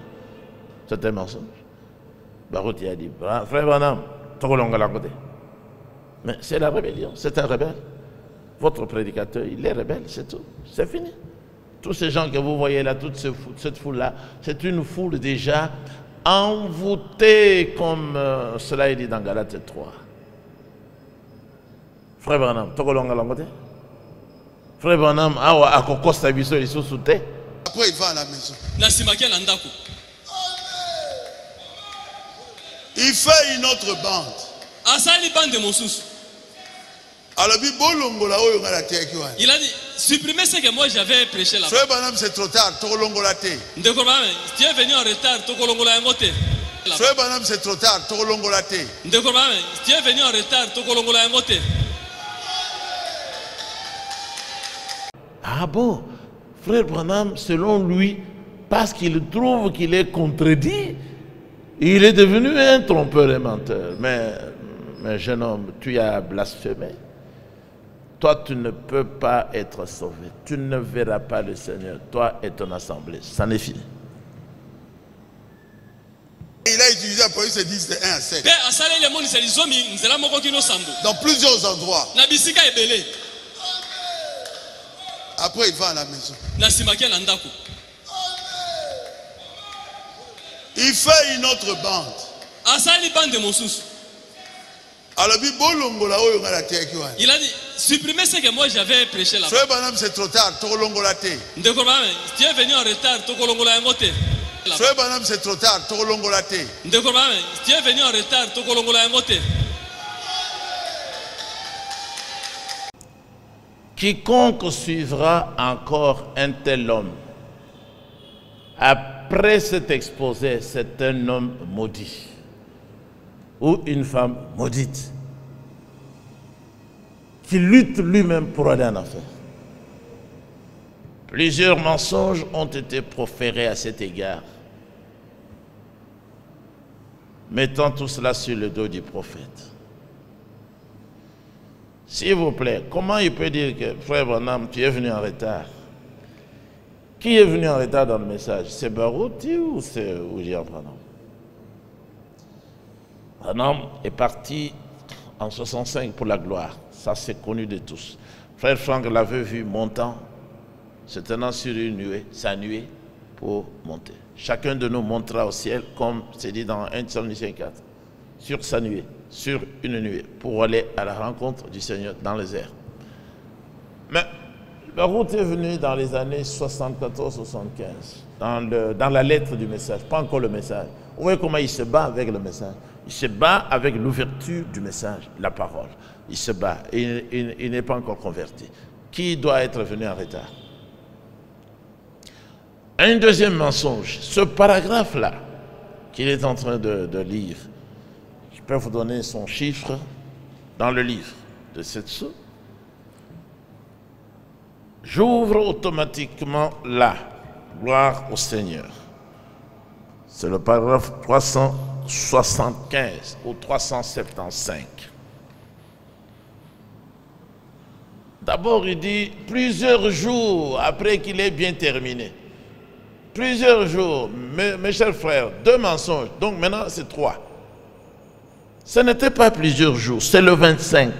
c'est un mensonge. Barouti a dit frère Branham, mais c'est la rébellion, c'est un rebelle. Votre prédicateur, il est rebelle, c'est tout. C'est fini. Tous ces gens que vous voyez là, toute cette foule-là, c'est une foule déjà envoûtée, comme cela est dit dans Galates 3. Frère Branham, Frère Branham, après il va à la maison. Il fait une autre bande. Il a dit, supprimez ce que moi j'avais prêché là-bas. Frère Branham, c'est trop tard. Tu es venu en retard, Frère Branham, c'est trop tard. tu es venu en retard, ah bon? Frère Branham, selon lui, parce qu'il trouve qu'il est contredit, il est devenu un trompeur et menteur. Mais jeune homme, tu as blasphémé. Toi, tu ne peux pas être sauvé. Tu ne verras pas le Seigneur. Toi et ton assemblée. Ça n'est fini. Il a utilisé Apocalypse 10 de 1 à 7. Dans plusieurs endroits. Après, il va à la maison. Il fait une autre bande. Il a dit, supprimez ce que moi j'avais prêché là-bas. Frère Branham, c'est trop tard. Tu es venu en retard, Frère Branham, c'est trop tard. Tu es venu en retard, Quiconque suivra encore un tel homme, après cet exposé, c'est un homme maudit ou une femme maudite qui lutte lui-même pour aller en affaire. Plusieurs mensonges ont été proférés à cet égard, mettant tout cela sur le dos du prophète. S'il vous plaît, comment il peut dire que frère Branham, tu es venu en retard? Qui est venu en retard dans le message? C'est Barouti ou c'est William Branham? Branham est parti en 65 pour la gloire. Ça, c'est connu de tous. Frère Franck l'avait vu montant, se tenant sur une nuée, sa nuée, pour monter. Chacun de nous montera au ciel, comme c'est dit dans 1 Thessaloniciens 4, sur sa nuée, sur une nuée, pour aller à la rencontre du Seigneur dans les airs. Mais la route est venue dans les années 74-75, dans la lettre du message, pas encore le message. Vous voyez comment il se bat avec le message. Il se bat avec l'ouverture du message, la parole. Il se bat, il n'est pas encore converti. Qui doit être venu en retard? Un deuxième mensonge, ce paragraphe-là, qu'il est en train de lire, je peux vous donner son chiffre dans le livre de 7 sous. J'ouvre automatiquement là, gloire au Seigneur. C'est le paragraphe 375 ou 375. D'abord, il dit plusieurs jours après qu'il ait bien terminé. Plusieurs jours, mes chers frères, 2 mensonges, donc maintenant c'est 3. Ce n'était pas plusieurs jours, c'est le 25.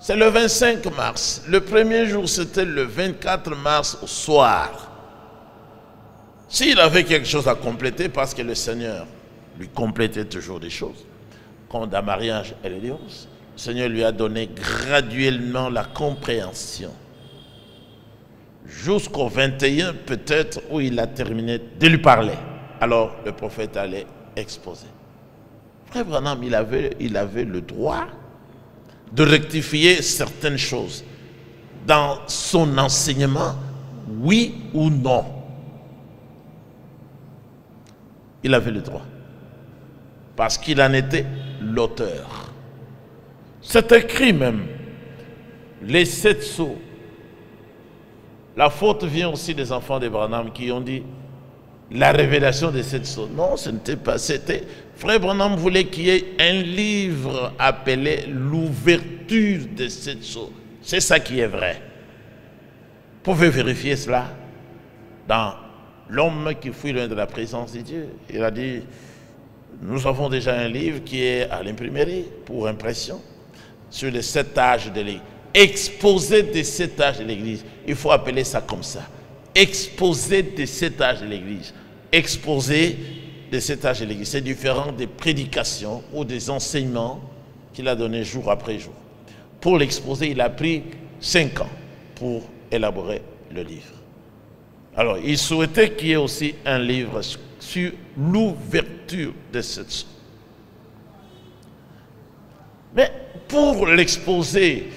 C'est le 25 mars. Le premier jour, c'était le 24 mars au soir. S'il avait quelque chose à compléter, parce que le Seigneur lui complétait toujours des choses, comme dans mariage et les divorces, le Seigneur lui a donné graduellement la compréhension. Jusqu'au 21, peut-être, où il a terminé de lui parler. Alors, le prophète allait exposer. Frère Branham, il avait le droit de rectifier certaines choses dans son enseignement, oui ou non. Il avait le droit. Parce qu'il en était l'auteur. C'est écrit même. Les 7 sceaux. La faute vient aussi des enfants d'Abraham qui ont dit la révélation des 7 sceaux. Non, ce n'était pas. C'était. Frère Branham voulait qu'il y ait un livre appelé l'ouverture des 7 sceaux. C'est ça qui est vrai. Vous pouvez vérifier cela dans L'homme qui fuit loin de la présence de Dieu. Il a dit, nous avons déjà un livre qui est à l'imprimerie pour impression sur les 7 âges de l'Église. Exposé des 7 âges de l'Église. Il faut appeler ça comme ça. Exposé des 7 âges de l'Église. Exposé des 7 âges de l'Église. C'est différent des prédications ou des enseignements qu'il a donnés jour après jour. Pour l'exposer, il a pris 5 ans pour élaborer le livre. Alors, il souhaitait qu'il y ait aussi un livre sur l'ouverture de cette chose. Mais pour l'exposer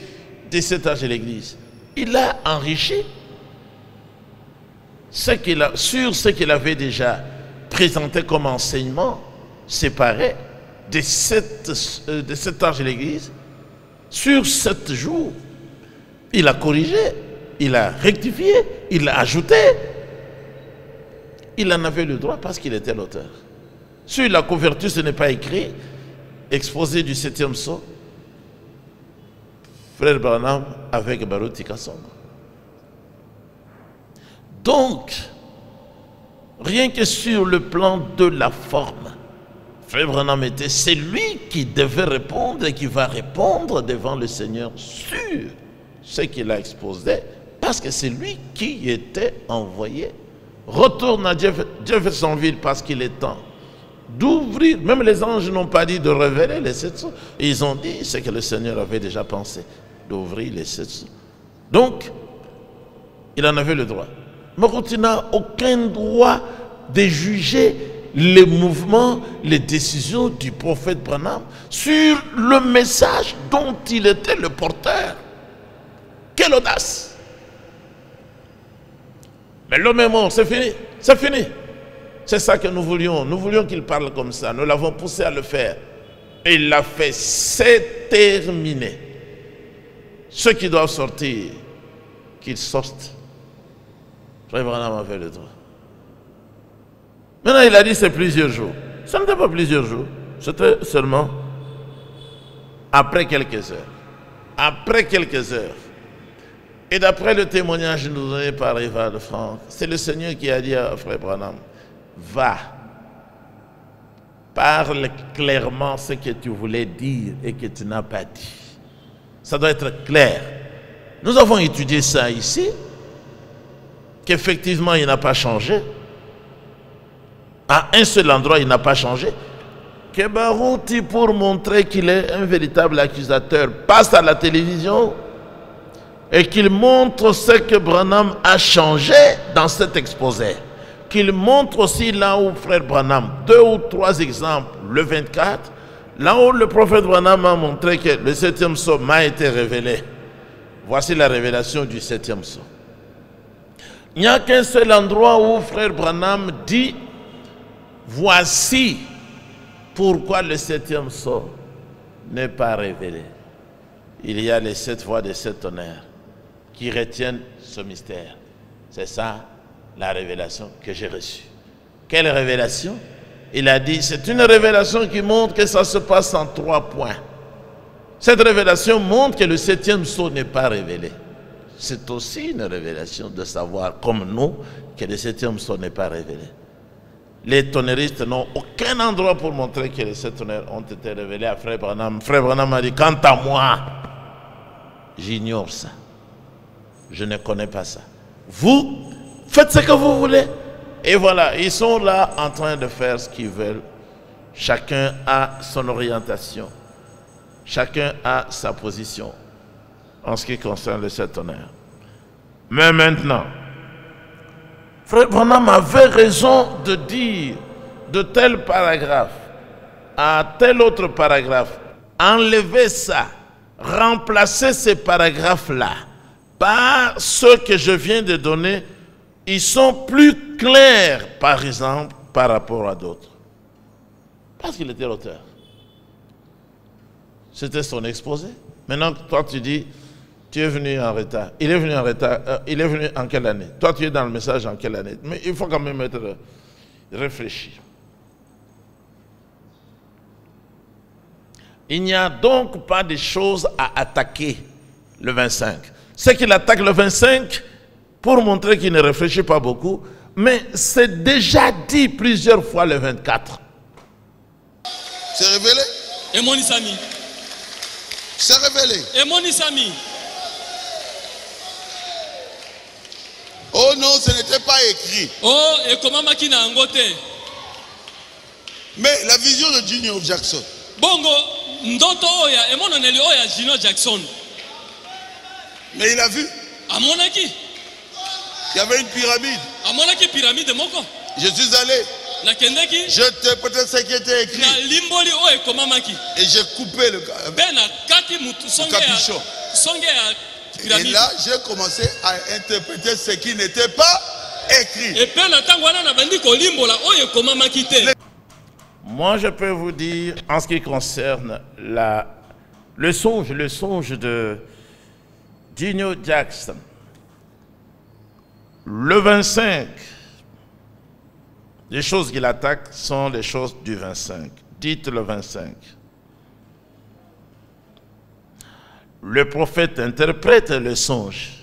des 7 âges de l'Église, il a enrichi sur ce qu'il avait déjà présenté comme enseignement séparé des 7 âges de l'Église. Sur 7 jours, il a corrigé, il a rectifié, il a ajouté. Il en avait le droit parce qu'il était l'auteur. Sur la couverture, ce n'est pas écrit exposé du 7e sceau. Frère Branham avec Baruti Kasongo. Donc, rien que sur le plan de la forme, Frère Branham était celui qui devait répondre et qui va répondre devant le Seigneur sur ce qu'il a exposé, parce que c'est lui qui était envoyé. Retourne à Jeffersonville parce qu'il est temps d'ouvrir. Même les anges n'ont pas dit de révéler les 7 sceaux. Ils ont dit ce que le Seigneur avait déjà pensé, d'ouvrir les 7 sceaux. Donc, il en avait le droit. Marouti n'a aucun droit de juger les mouvements, les décisions du prophète Branham sur le message dont il était le porteur. Quelle audace! Mais l'homme est mort, c'est fini, c'est fini. C'est ça que nous voulions. Nous voulions qu'il parle comme ça. Nous l'avons poussé à le faire. Et il l'a fait, c'est terminé. Ceux qui doivent sortir, qu'ils sortent. Frère Branham avait le droit. Maintenant, il a dit c'est plusieurs jours. Ce n'était pas plusieurs jours. C'était seulement après quelques heures. Après quelques heures. Et d'après le témoignage nous donné par Eva de Franck, c'est le Seigneur qui a dit à Frère Branham, va, parle clairement ce que tu voulais dire et que tu n'as pas dit. Ça doit être clair. Nous avons étudié ça ici, qu'effectivement il n'a pas changé. À un seul endroit il n'a pas changé. Que Barouti, pour montrer qu'il est un véritable accusateur, passe à la télévision et qu'il montre ce que Branham a changé dans cet exposé. Qu'il montre aussi là où Frère Branham, 2 ou 3 exemples, le 24, là où le prophète Branham a montré que le 7e sceau m'a été révélé. Voici la révélation du 7e sceau. Il n'y a qu'un seul endroit où Frère Branham dit, voici pourquoi le 7e sceau n'est pas révélé. Il y a les 7 voix des 7 tonnerres qui retiennent ce mystère. C'est ça la révélation que j'ai reçue. Quelle révélation? Il a dit, c'est une révélation qui montre que ça se passe en 3 points. Cette révélation montre que le 7e sceau n'est pas révélé. C'est aussi une révélation de savoir, comme nous, que le 7e sceau n'est pas révélé. Les tonneristes n'ont aucun endroit pour montrer que les 7 tonnerres ont été révélés à Frère Branham. Frère Branham a dit, quant à moi, J'ignore ça. Je ne connais pas ça. Vous, faites ce que vous voulez. Et voilà, ils sont là en train de faire ce qu'ils veulent. Chacun a son orientation. Chacun a sa position en ce qui concerne le septonnaire. Mais maintenant, Frère Branham avait raison de dire de tel paragraphe à tel autre paragraphe, enlever ça, remplacer ces paragraphes-là par ceux que je viens de donner, ils sont plus clairs, par exemple, par rapport à d'autres. Parce qu'il était l'auteur. C'était son exposé. Maintenant, toi, tu dis, tu es venu en retard. Il est venu en retard. Il est venu en quelle année? Toi, tu es dans le message en quelle année? Mais il faut quand même être réfléchi. Il n'y a donc pas de choses à attaquer le 25. C'est qu'il attaque le 25 pour montrer qu'il ne réfléchit pas beaucoup, mais c'est déjà dit plusieurs fois le 24. C'est révélé? Et mon Isami. C'est révélé. Et mon Isami. Oh non, ce n'était pas écrit. Oh, et comment makina angote. Mais la vision de Junior Jackson. Bongo, ndoto oya, et mon oneli oya Junior Jackson. Mais il a vu. À monaki. Il y avait une pyramide. À monaki pyramide moko. Je suis allé. Na kendeki. Je te peut-être ce qui était écrit. Na limboli oye komamaki. Et j'ai coupé le capuchon. Et là, j'ai commencé à interpréter ce qui n'était pas écrit. Moi, je peux vous dire, en ce qui concerne le songe de Junior Jackson, le 25, les choses qu'il attaque sont les choses du 25. Dites le 25. Le prophète interprète le songe.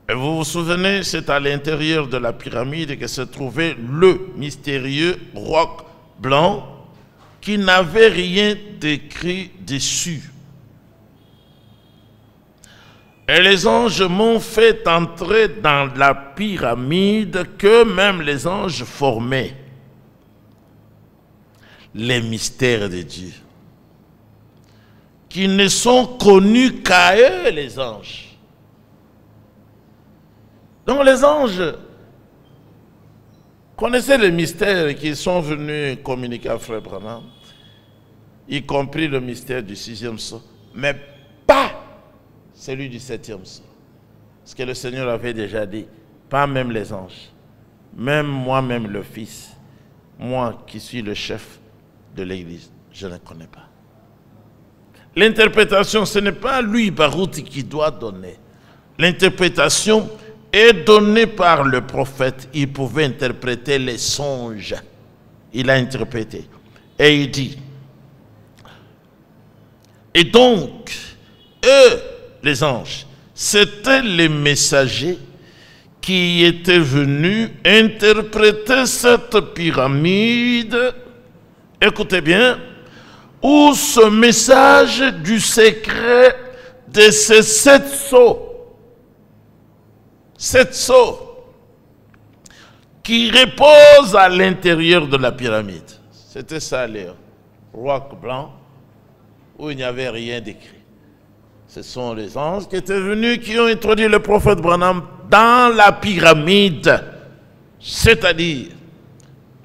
Et vous vous souvenez, c'est à l'intérieur de la pyramide que se trouvait le mystérieux roc blanc qui n'avait rien d'écrit dessus. Et les anges m'ont fait entrer dans la pyramide que même les anges formaient. Les mystères de Dieu, qui ne sont connus qu'à eux, les anges. Donc les anges connaissaient les mystères qui sont venus communiquer à Frère Branham, y compris le mystère du 6e sceau, mais pas celui du 7e sceau. Ce que le Seigneur avait déjà dit, pas même les anges, même moi-même le Fils, moi qui suis le chef de l'Église, je ne connais pas. L'interprétation, ce n'est pas lui, Baruti, qui doit donner. L'interprétation est donnée par le prophète. Il pouvait interpréter les songes. Il a interprété. Et il dit, et donc, eux, les anges, c'étaient les messagers qui étaient venus interpréter cette pyramide. Écoutez bien, ou ce message du secret de ces 7 sceaux. 7 sceaux qui reposent à l'intérieur de la pyramide. C'était ça, les rocs blancs, où il n'y avait rien d'écrit. Ce sont les anges qui étaient venus, qui ont introduit le prophète Branham dans la pyramide, c'est-à-dire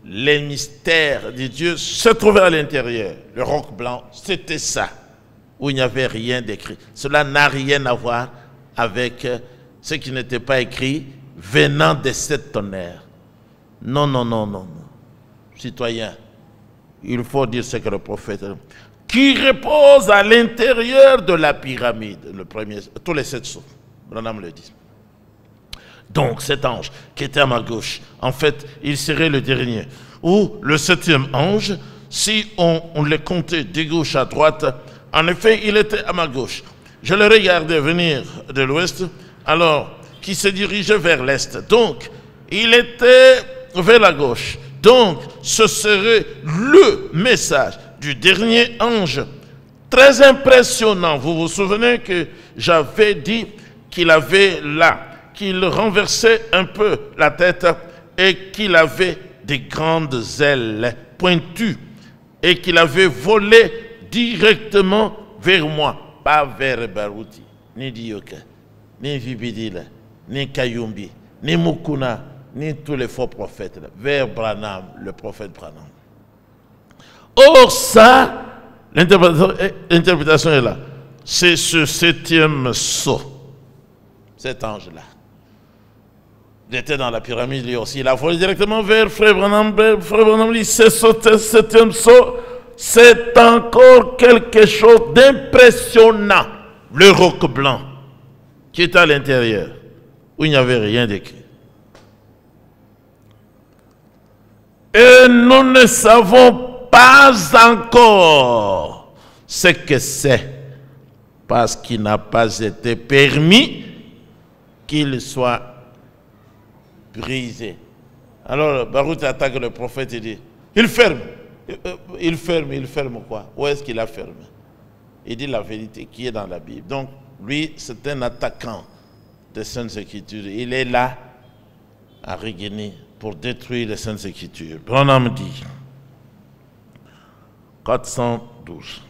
les mystères de Dieu se trouvaient à l'intérieur. Le roc blanc, c'était ça, où il n'y avait rien d'écrit. Cela n'a rien à voir avec ce qui n'était pas écrit venant de 7 tonnerres. Non, non, non, non, non. Citoyens, il faut dire ce que le prophète a dit. Qui repose à l'intérieur de la pyramide, le premier, tous les 7 sceaux. Branham le dit. Donc cet ange qui était à ma gauche, en fait, il serait le dernier. Ou le 7e ange, si on le comptait de gauche à droite, en effet, il était à ma gauche. Je le regardais venir de l'ouest, alors qui se dirigeait vers l'est. Donc, il était vers la gauche. Donc, ce serait le message du dernier ange Très impressionnant. Vous vous souvenez que j'avais dit qu'il avait là, qu'il renversait un peu la tête et qu'il avait des grandes ailes pointues et qu'il avait volé directement vers moi, pas vers Baruti, ni Dioka, ni Vibidila, ni Kayumbi, ni Mukuna, ni tous les faux prophètes, vers Branham, le prophète Branham. Or ça, l'interprétation est là. C'est ce 7e sceau, cet ange-là. Il était dans la pyramide lui aussi. Il a volé directement vers Frère Branham. Frère Branham dit, c'est ce 7e sceau, c'est encore quelque chose d'impressionnant. Le roc blanc qui est à l'intérieur, où il n'y avait rien d'écrit. Et nous ne savons pas encore ce que c'est, parce qu'il n'a pas été permis qu'il soit brisé. Alors Baruch attaque le prophète et dit, il ferme quoi? Où est-ce qu'il a fermé? Il dit la vérité qui est dans la Bible. Donc lui, c'est un attaquant des Saintes Écritures. Il est là à Rigeni pour détruire les Saintes Écritures. Branham dit 412.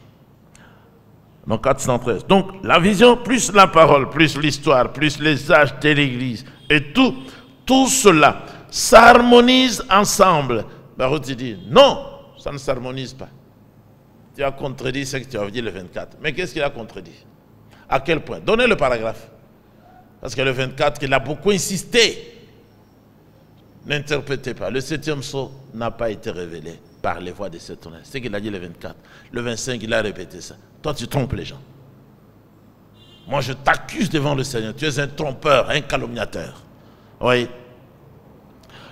Non, 413. Donc, la vision, plus la parole, plus l'histoire, plus les âges de l'Église, et tout cela s'harmonise ensemble. Baruch dit, non, ça ne s'harmonise pas. Tu as contredit ce que tu as dit le 24. Mais qu'est-ce qu'il a contredit? À quel point? Donnez le paragraphe. Parce que le 24, il a beaucoup insisté. N'interprétez pas. Le 7e sceau n'a pas été révélé par les voix de cet honneur. C'est ce qu'il a dit le 24. Le 25, il a répété ça. Toi, tu trompes les gens. Moi, je t'accuse devant le Seigneur. Tu es un trompeur, un calomniateur. Oui.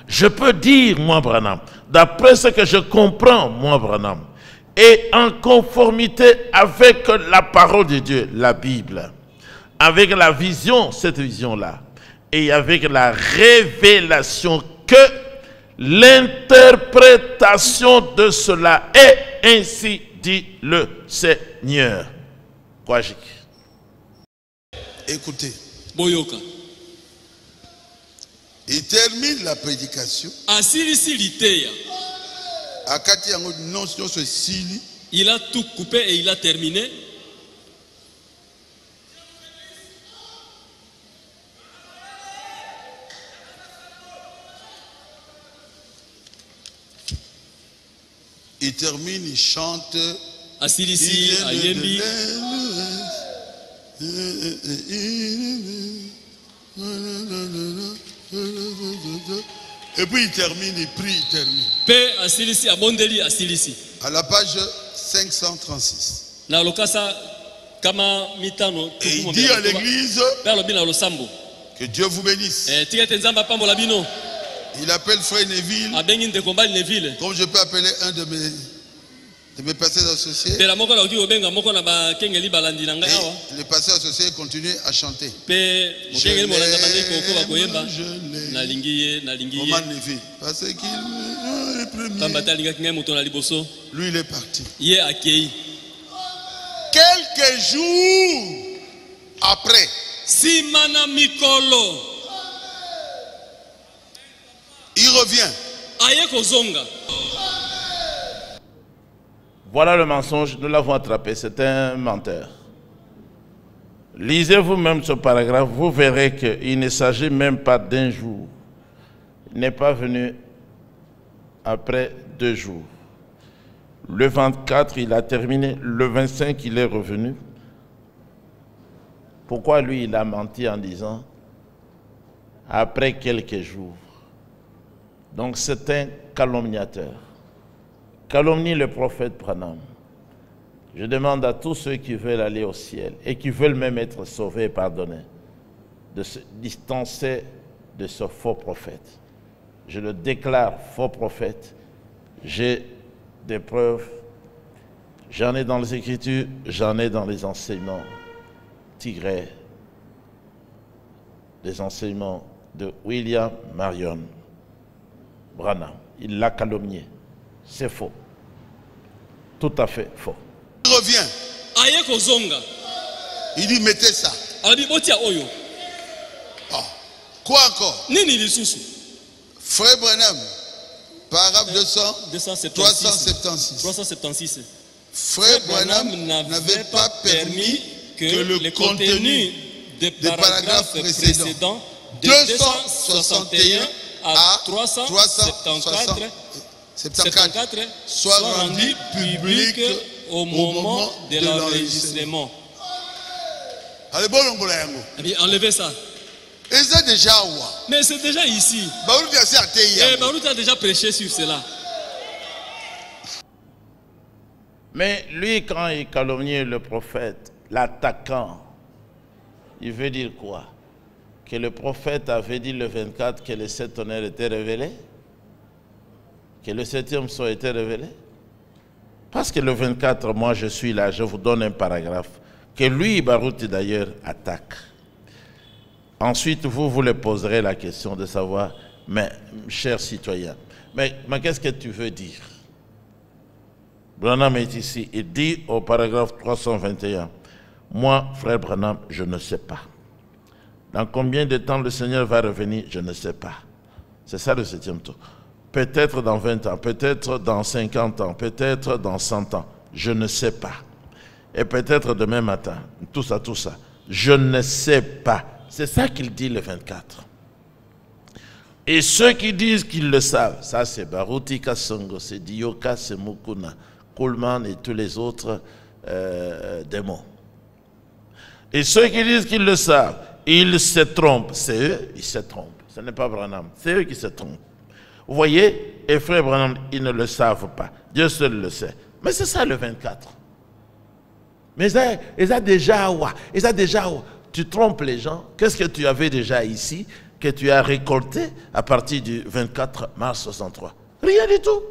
Je peux dire, moi, Branham, d'après ce que je comprends, moi, Branham, et en conformité avec la parole de Dieu, la Bible, avec la vision, cette vision-là, et avec la révélation que l'interprétation de cela est ainsi dit le Seigneur. Kwajik. Écoutez, Boyoka. il termine la prédication. Asilisi liteya. Akati yango notion se sili. Il a tout coupé et il a terminé. Il termine, il chante. Asilisi ayembi. Et puis il termine, il prie, il termine. Pe asilisi abondeli asilisi. À la page 536. Na lokasa kama mitano. Et il dit à l'église que Dieu vous bénisse. Il appelle Frère Neville, comme je peux appeler un de mes pasteurs associés. Et les pasteurs associés continuent à chanter. Je l'aime, parce qu'il est premier. Lui, il est parti. Quelques jours après, il revient. Voilà le mensonge, nous l'avons attrapé, c'est un menteur. Lisez vous-même ce paragraphe, vous verrez qu'il ne s'agit même pas d'un jour. Il n'est pas venu après 2 jours. Le 24, il a terminé. Le 25, il est revenu. Pourquoi lui, il a menti en disant après quelques jours? Donc c'est un calomniateur. Calomnie le prophète Branham. Je demande à tous ceux qui veulent aller au ciel et qui veulent même être sauvés et pardonnés de se distancer de ce faux prophète. Je le déclare faux prophète. J'ai des preuves. J'en ai dans les Écritures, j'en ai dans les enseignements tirés des enseignements de William Marion Branham. Il l'a calomnié. C'est faux. Tout à fait faux. Il revient. aye kozonga. Il dit mettez ça. Alobi botia oyo. Oh. Quoi encore? Nini lisusu? Frère Branham, paragraphe 376. 376. Frère Branham n'avait pas permis que le contenu des paragraphes précédents de 261 à 374 soit rendu public au moment de l'enregistrement. Eh bien, enlevez ça. Mais c'est déjà ici. Baruti a déjà prêché sur cela. Mais lui, quand il calomniait le prophète, l'attaquant, il veut dire quoi? Que le prophète avait dit le 24 que les 7 tonnerres étaient révélés? Que le 7e sceau était révélé? Parce que le 24, moi je suis là, je vous donne un paragraphe, que lui, Baruti d'ailleurs, attaque. Ensuite, vous le poserez la question de savoir, mais, cher citoyen, mais qu'est-ce que tu veux dire? Branham est ici, il dit au paragraphe 321, moi, frère Branham, je ne sais pas. Dans combien de temps le Seigneur va revenir, je ne sais pas. C'est ça le 7e tour. Peut-être dans 20 ans, peut-être dans 50 ans, peut-être dans 100 ans, je ne sais pas. Et peut-être demain matin, tout ça, je ne sais pas. C'est ça qu'il dit le 24. Et ceux qui disent qu'ils le savent, ça c'est Baruti Kasongo, c'est Dioka, c'est Mukuna, Coleman et tous les autres démons. Et ceux qui disent qu'ils le savent, ils se trompent. C'est eux, ils se trompent. Ce n'est pas Branham, c'est eux qui se trompent. Vous voyez, et frère Branham, ils ne le savent pas. Dieu seul le sait. Mais c'est ça le 24. Mais ils ont déjà, tu trompes les gens. Qu'est-ce que tu avais déjà ici, que tu as récolté à partir du 24 mars 63? Rien du tout.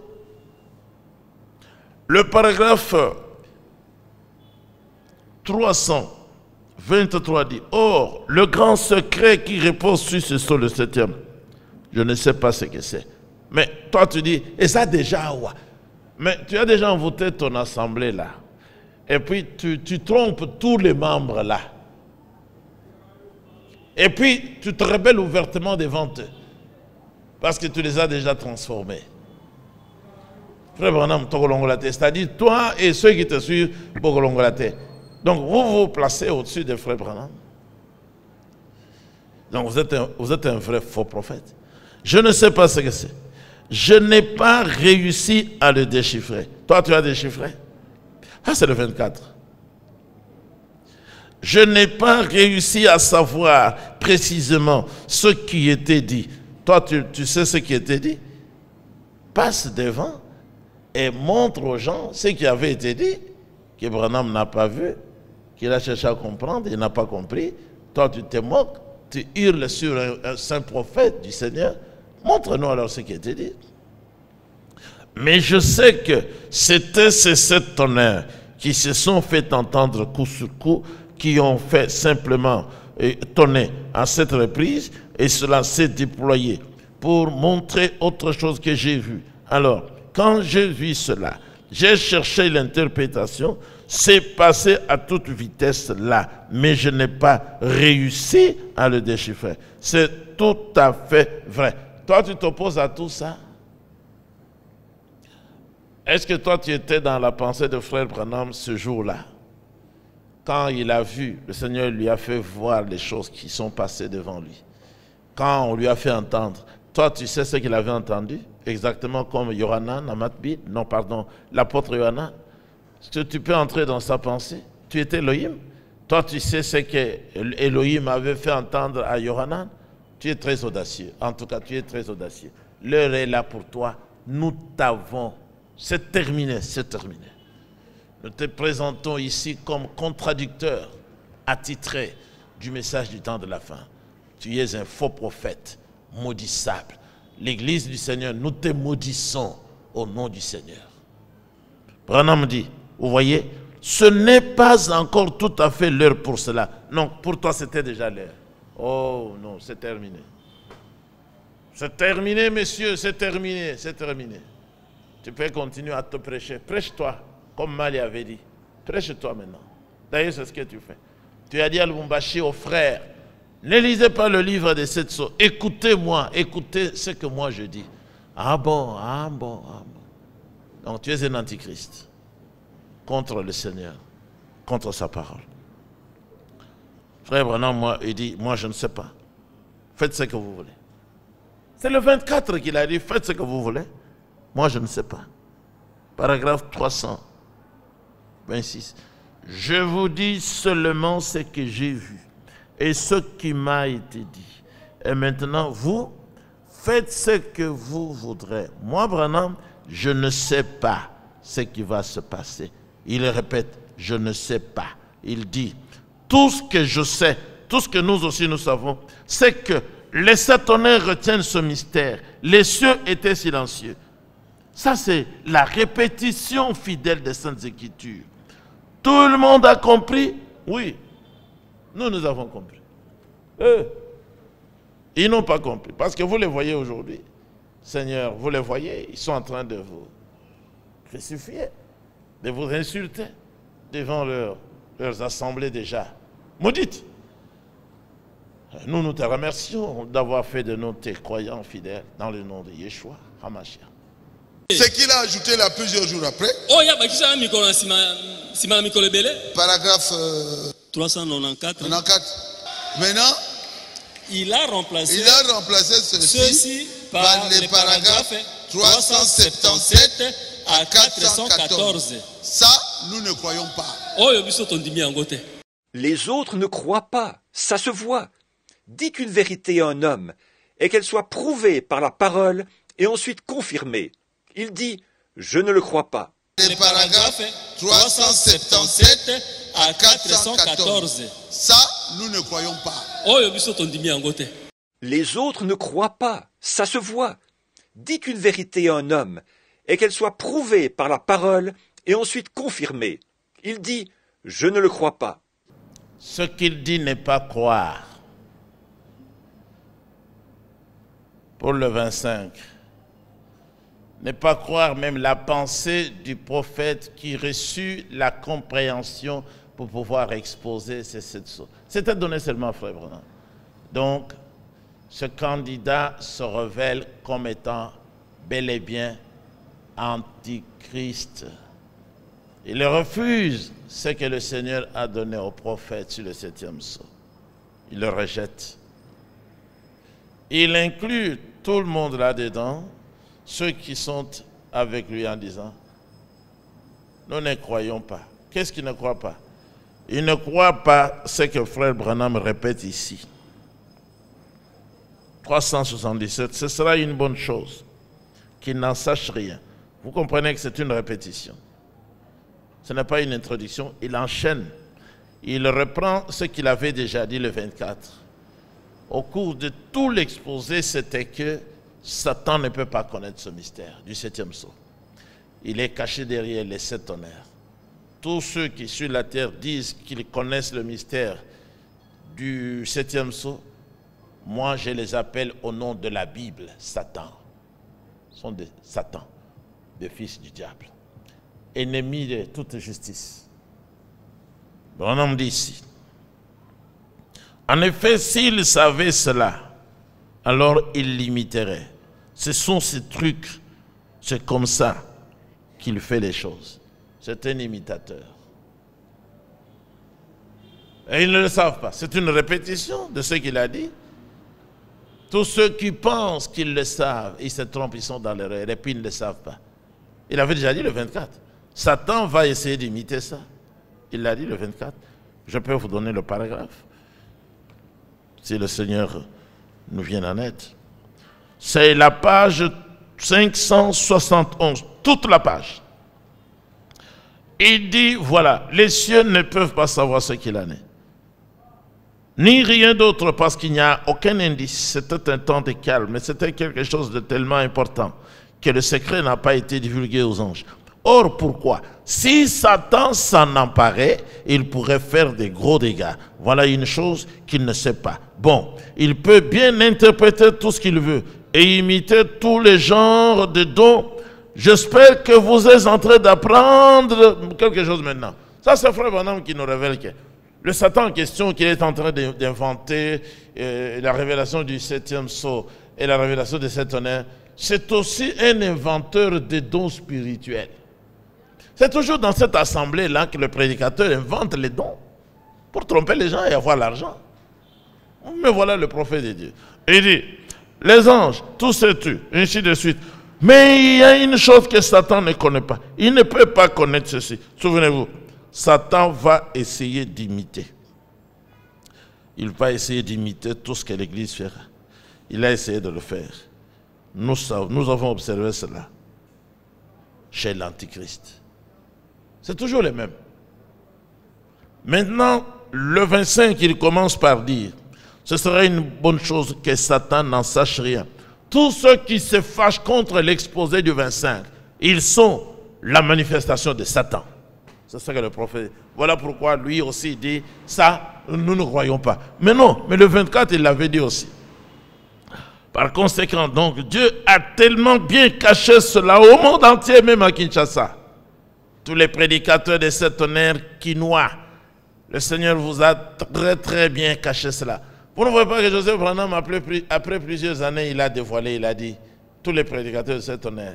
Le paragraphe 323 dit, or, le grand secret qui repose sur ce sceau, le 7e, je ne sais pas ce que c'est. Mais toi tu dis, et ça déjà, mais tu as déjà voté ton assemblée là. Et puis tu trompes tous les membres là. Et puis tu te rebelles ouvertement devant eux. Parce que tu les as déjà transformés. Frère Branham, c'est-à-dire toi et ceux qui te suivent, donc vous vous placez au-dessus des frères Branham. Donc vous êtes un vrai faux prophète. Je ne sais pas ce que c'est. Je n'ai pas réussi à le déchiffrer. Toi, tu as déchiffré? Ah, c'est le 24. Je n'ai pas réussi à savoir précisément ce qui était dit. Toi, tu sais ce qui était dit? Passe devant et montre aux gens ce qui avait été dit, que Branham n'a pas vu, qu'il a cherché à comprendre, il n'a pas compris. Toi, tu te moques, tu hurles sur un saint prophète du Seigneur. Montre-nous alors ce qui était dit. Mais je sais que c'était ces 7 tonnerres qui se sont fait entendre coup sur coup, qui ont fait simplement tonner à cette reprise, et cela s'est déployé pour montrer autre chose que j'ai vu. Alors, quand j'ai vu cela, j'ai cherché l'interprétation, c'est passé à toute vitesse là, mais je n'ai pas réussi à le déchiffrer. C'est tout à fait vrai. Toi, tu t'opposes à tout ça? Est-ce que toi, tu étais dans la pensée de frère Branham ce jour-là? Quand il a vu, le Seigneur lui a fait voir les choses qui sont passées devant lui. Quand on lui a fait entendre, toi, tu sais ce qu'il avait entendu? Exactement comme Yohanan, Amatbi, non, pardon, l'apôtre Yohanan. Est-ce que tu peux entrer dans sa pensée? Tu étais Elohim? Toi, tu sais ce que Elohim avait fait entendre à Yohanan? Tu es très audacieux. En tout cas, tu es très audacieux. L'heure est là pour toi. Nous t'avons. C'est terminé, c'est terminé. Nous te présentons ici comme contradicteur attitré du message du temps de la fin. Tu es un faux prophète, maudissable. L'Église du Seigneur, nous te maudissons au nom du Seigneur. Branham dit, vous voyez, ce n'est pas encore tout à fait l'heure pour cela. Non, pour toi c'était déjà l'heure. Oh non, c'est terminé. C'est terminé, messieurs, c'est terminé, c'est terminé. Tu peux continuer à te prêcher. Prêche-toi, comme Mali avait dit. Prêche-toi maintenant. D'ailleurs, c'est ce que tu fais. Tu as dit à Lubumbashi, aux frères, ne lisez pas le livre des 7 sceaux. Écoutez-moi, écoutez ce que moi je dis. Ah bon, ah bon, ah bon. Donc tu es un antichrist contre le Seigneur, contre sa parole. Frère Branham, moi, il dit, moi je ne sais pas. Faites ce que vous voulez. C'est le 24 qu'il a dit, faites ce que vous voulez. Moi je ne sais pas. Paragraphe 326. Je vous dis seulement ce que j'ai vu et ce qui m'a été dit. Et maintenant, vous, faites ce que vous voudrez. Moi, Branham, je ne sais pas ce qui va se passer. Il répète, je ne sais pas. Il dit, tout ce que je sais, tout ce que nous aussi nous savons, c'est que les 7 tonnerres retiennent ce mystère. Les cieux étaient silencieux. Ça, c'est la répétition fidèle des Saintes Écritures. Tout le monde a compris? Oui. Nous avons compris. Eux, ils n'ont pas compris. Parce que vous les voyez aujourd'hui. Seigneur, vous les voyez, ils sont en train de vous crucifier, de vous insulter devant leurs assemblées déjà maudites. Nous te remercions d'avoir fait de nous tes croyants fidèles dans le nom de Yeshua HaMashiach. Ce qu'il a ajouté là plusieurs jours après. Paragraphe 394. Maintenant, il a remplacé ceci par les paragraphes 377 à 414. Ça, nous ne croyons pas. Les autres ne croient pas, ça se voit. Dites une vérité à un homme, et qu'elle soit prouvée par la parole et ensuite confirmée. Il dit, je ne le crois pas. Les paragraphes 377 à 414. Ça, nous ne croyons pas. Les autres ne croient pas, ça se voit. Dites une vérité à un homme, et qu'elle soit prouvée par la parole et ensuite confirmée. Il dit, je ne le crois pas. Ce qu'il dit n'est pas croire. Pour le 25. Ne pas croire même la pensée du prophète qui reçut la compréhension pour pouvoir exposer ces 7 sceaux. C'était donné seulement à Frère Branham. Donc, ce candidat se révèle comme étant bel et bien antichrist. Il refuse ce que le Seigneur a donné au prophète sur le 7e sceau. Il le rejette. Il inclut tout le monde là-dedans, ceux qui sont avec lui en disant, nous ne croyons pas. Qu'est-ce qu'ils ne croient pas? Ils ne croient pas ce que Frère Branham répète ici. 377, ce sera une bonne chose qu'ils n'en sachent rien. Vous comprenez que c'est une répétition. Ce n'est pas une introduction, il enchaîne. Il reprend ce qu'il avait déjà dit le 24. Au cours de tout l'exposé, c'était que Satan ne peut pas connaître ce mystère du 7e sceau. Il est caché derrière les 7 tonnerres. Tous ceux qui sur la terre disent qu'ils connaissent le mystère du 7e sceau, moi je les appelle au nom de la Bible, Satan. Ce sont des Satan, des fils du diable, ennemis de toute justice. Branham dit ici, en effet, s'il savait cela, alors il l'imiterait. Ce sont ces trucs, c'est comme ça qu'il fait les choses. C'est un imitateur. Et ils ne le savent pas. C'est une répétition de ce qu'il a dit. Tous ceux qui pensent qu'ils le savent, ils se trompent, ils sont dans l'erreur, et puis ils ne le savent pas. Il avait déjà dit le 24. Satan va essayer d'imiter ça. Il l'a dit le 24. Je peux vous donner le paragraphe, si le Seigneur nous vient en aide. C'est la page 571, toute la page. Il dit, voilà, les cieux ne peuvent pas savoir ce qu'il en est. Ni rien d'autre, parce qu'il n'y a aucun indice. C'était un temps de calme, mais c'était quelque chose de tellement important que le secret n'a pas été divulgué aux anges. Or, pourquoi? Si Satan s'en emparait, il pourrait faire des gros dégâts. Voilà une chose qu'il ne sait pas. Bon, il peut bien interpréter tout ce qu'il veut et imiter tous les genres de dons. J'espère que vous êtes en train d'apprendre quelque chose maintenant. Ça, c'est Frère Branham qui nous révèle que le Satan en question qu'il est en train d'inventer, la révélation du 7e sceau et la révélation des 7 honneurs, c'est aussi un inventeur de dons spirituels. C'est toujours dans cette assemblée-là que le prédicateur invente les dons pour tromper les gens et avoir l'argent. Mais voilà le prophète de Dieu. Il dit, les anges, tous se tuent, ainsi de suite. Mais il y a une chose que Satan ne connaît pas. Il ne peut pas connaître ceci. Souvenez-vous, Satan va essayer d'imiter. Il va essayer d'imiter tout ce que l'Église fera. Il a essayé de le faire. Nous avons observé cela chez l'Antichrist. C'est toujours les mêmes. Maintenant, le 25, il commence par dire, ce serait une bonne chose que Satan n'en sache rien. Tous ceux qui se fâchent contre l'exposé du 25, ils sont la manifestation de Satan. C'est ça que le prophète dit. Voilà pourquoi lui aussi dit, ça, nous ne croyons pas. Mais non, mais le 24, il l'avait dit aussi. Par conséquent, donc, Dieu a tellement bien caché cela au monde entier, même à Kinshasa. Tous les prédicateurs de cet honneur qui noient, le Seigneur vous a très très bien caché cela. Vous ne voyez pas que Joseph Branham, après plusieurs années, il a dévoilé, il a dit, tous les prédicateurs de cet honneur,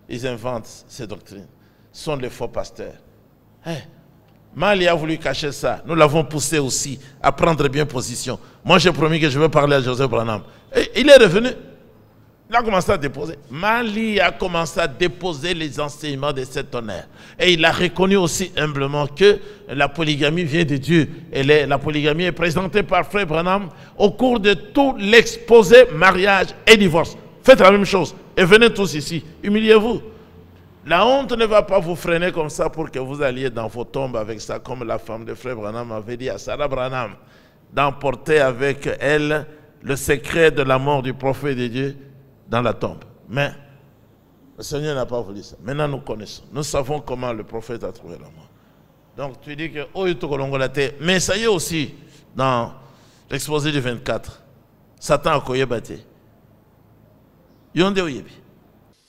ils inventent ces doctrines. Ce sont les faux pasteurs. Mali a voulu cacher ça. Nous l'avons poussé aussi à prendre bien position. Moi, j'ai promis que je vais parler à Joseph Branham. Et il est revenu. Il a commencé à déposer. Mali a commencé à déposer les enseignements de cet honneur. Et il a reconnu aussi humblement que la polygamie vient de Dieu. Et la polygamie est présentée par Frère Branham au cours de tout l'exposé mariage et divorce. Faites la même chose. Et venez tous ici. Humiliez-vous. La honte ne va pas vous freiner comme ça pour que vous alliez dans vos tombes avec ça, comme la femme de Frère Branham avait dit à Sarah Branham, d'emporter avec elle le secret de la mort du prophète de Dieu dans la tombe. Mais le Seigneur n'a pas voulu ça. Maintenant, nous connaissons. Nous savons comment le prophète a trouvé la mort. Donc, tu dis que mais ça y est aussi, dans l'exposé du 24, Satan a koye bâti. Yonde oyebi.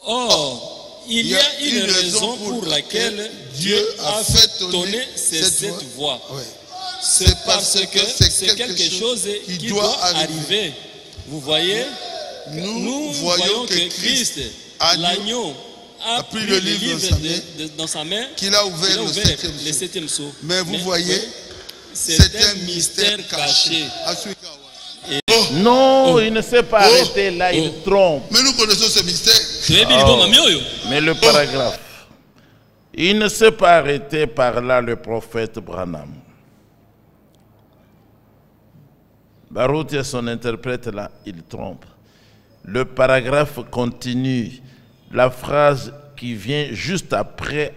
Or, il y a une raison pour laquelle Dieu a fait tonner cette voix. Oui. C'est parce que c'est quelque chose qui doit arriver. Vous voyez, nous voyons que Christ, l'agneau, a pris le livre dans sa main, qu'il a ouvert le septième sceau. Mais vous voyez, c'est un mystère caché. Non, il ne s'est pas arrêté là, il trompe. Mais nous connaissons ce mystère. Mais le paragraphe. Il ne s'est pas arrêté par là, le prophète Branham. Baruch et son interprète là, il trompe. Le paragraphe continue. La phrase qui vient juste après,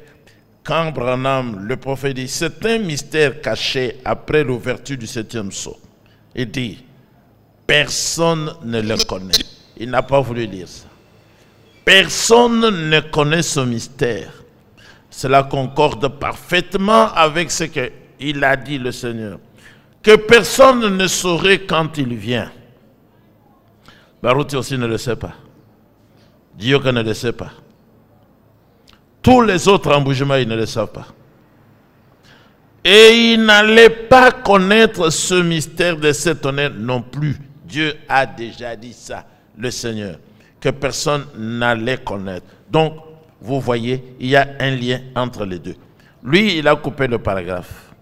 quand Branham, le prophète, dit, c'est un mystère caché après l'ouverture du 7e sceau. Il dit, personne ne le connaît. Il n'a pas voulu lire ça. Personne ne connaît ce mystère. Cela concorde parfaitement avec ce qu'il a dit le Seigneur. Que personne ne saurait quand il vient. Baruch aussi ne le sait pas. Dieu ne le sait pas. Tous les autres embougements, ils ne le savent pas. Et il n'allait pas connaître ce mystère de cet honneur non plus. Dieu a déjà dit ça, le Seigneur, que personne n'allait connaître. Donc, vous voyez, il y a un lien entre les deux. Lui, il a coupé le paragraphe.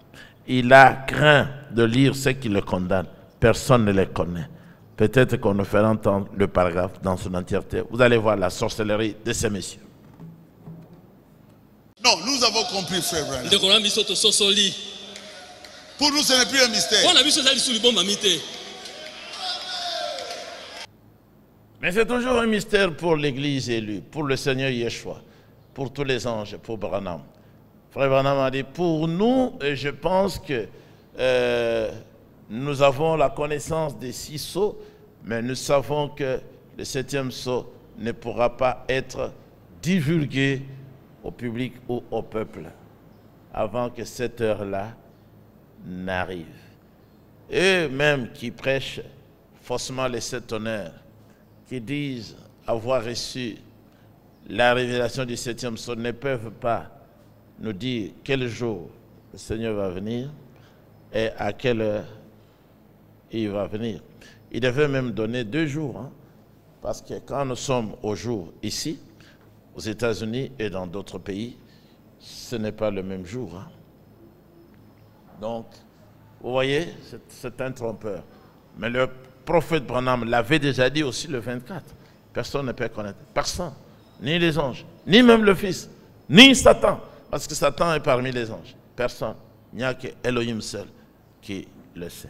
Il a craint de lire ce qui le condamne. Personne ne le connaît. Peut-être qu'on nous fera entendre le paragraphe dans son entièreté. Vous allez voir la sorcellerie de ces messieurs. Non, nous avons compris, frère Branham. Pour nous, ce n'est plus un mystère. Mais c'est toujours un mystère pour l'Église élue, pour le Seigneur Yeshua, pour tous les anges, pour Branham. Frère Branham a dit, pour nous, je pense que nous avons la connaissance des 6 sceaux, mais nous savons que le 7e sceau ne pourra pas être divulgué au public ou au peuple avant que cette heure-là n'arrive. Eux-mêmes qui prêchent faussement les 7 honneurs, qui disent avoir reçu la révélation du 7e sceau, ne peuvent pas nous dire quel jour le Seigneur va venir et à quelle heure il va venir. Il devait même donner 2 jours, hein, parce que quand nous sommes au jour ici, aux États-Unis et dans d'autres pays, ce n'est pas le même jour. Hein. Donc, vous voyez, c'est un trompeur. Mais le prophète Branham l'avait déjà dit aussi le 24. Personne ne peut connaître. Personne. Ni les anges, ni même le Fils, ni Satan. Parce que Satan est parmi les anges. Personne. Il n'y a que Elohim seul qui le sait.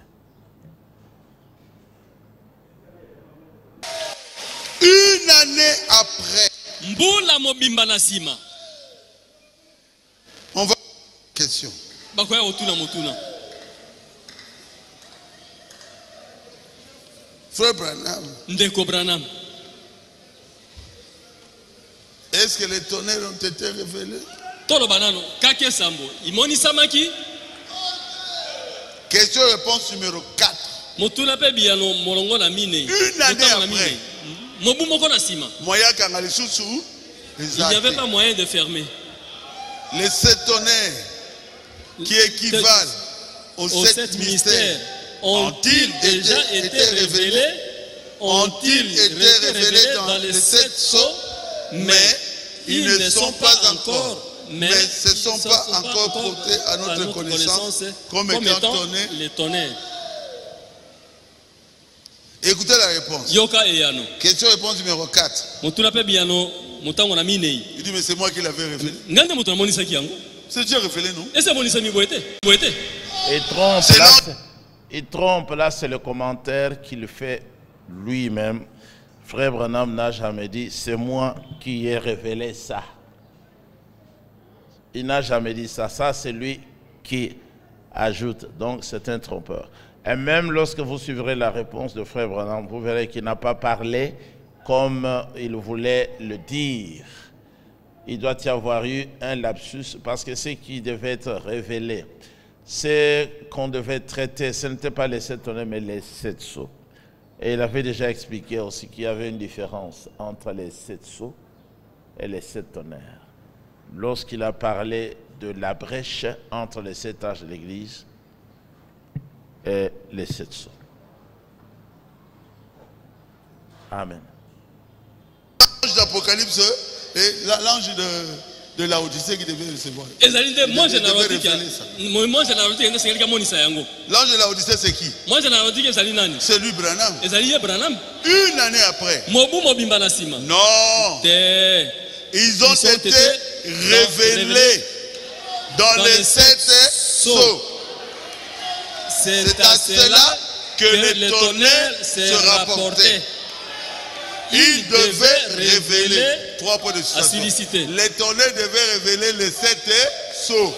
Une année après, on va... Question. Frère Branham, est-ce que les tonnerres ont été révélés? Question-réponse numéro 4. Une année après, il n'y avait pas moyen de fermer. Les 7 tonnerres qui équivalent aux 7 mystères ont-ils déjà été révélés? Ont-ils été révélés dans les 7 sceaux? Mais ils ne sont pas encore. Mais ce ne sont pas encore portés à notre connaissance comme étant les tonnerres. Écoutez la réponse. Question-réponse numéro 4. Il dit, mais c'est moi qui l'avais révélé. C'est Dieu révélé, non? Il trompe là, c'est le commentaire qu'il fait lui-même. Frère Branham n'a jamais dit, c'est moi qui ai révélé ça. Il n'a jamais dit ça. Ça, c'est lui qui ajoute. Donc, c'est un trompeur. Et même lorsque vous suivrez la réponse de Frère Branham, vous verrez qu'il n'a pas parlé comme il voulait le dire. Il doit y avoir eu un lapsus parce que ce qui devait être révélé, c'est qu'on devait traiter, ce n'était pas les 7 tonnerres, mais les 7 sceaux. Et il avait déjà expliqué aussi qu'il y avait une différence entre les 7 sceaux et les 7 tonnerres. Lorsqu'il a parlé de la brèche entre les 7 âges de l'Église et les 7 sceaux. Amen. L'ange d'Apocalypse et l'ange de Laodicée qui devait recevoir. L'ange de Laodicée, c'est qui? C'est lui, Branham. Une année après. Non. Ils ont été révélés dans les 7 sceaux. C'est à cela que les tonnerres se rapportaient. Il devait révéler 3 points de suspension. Les tonnerres devaient révéler les 7 sceaux.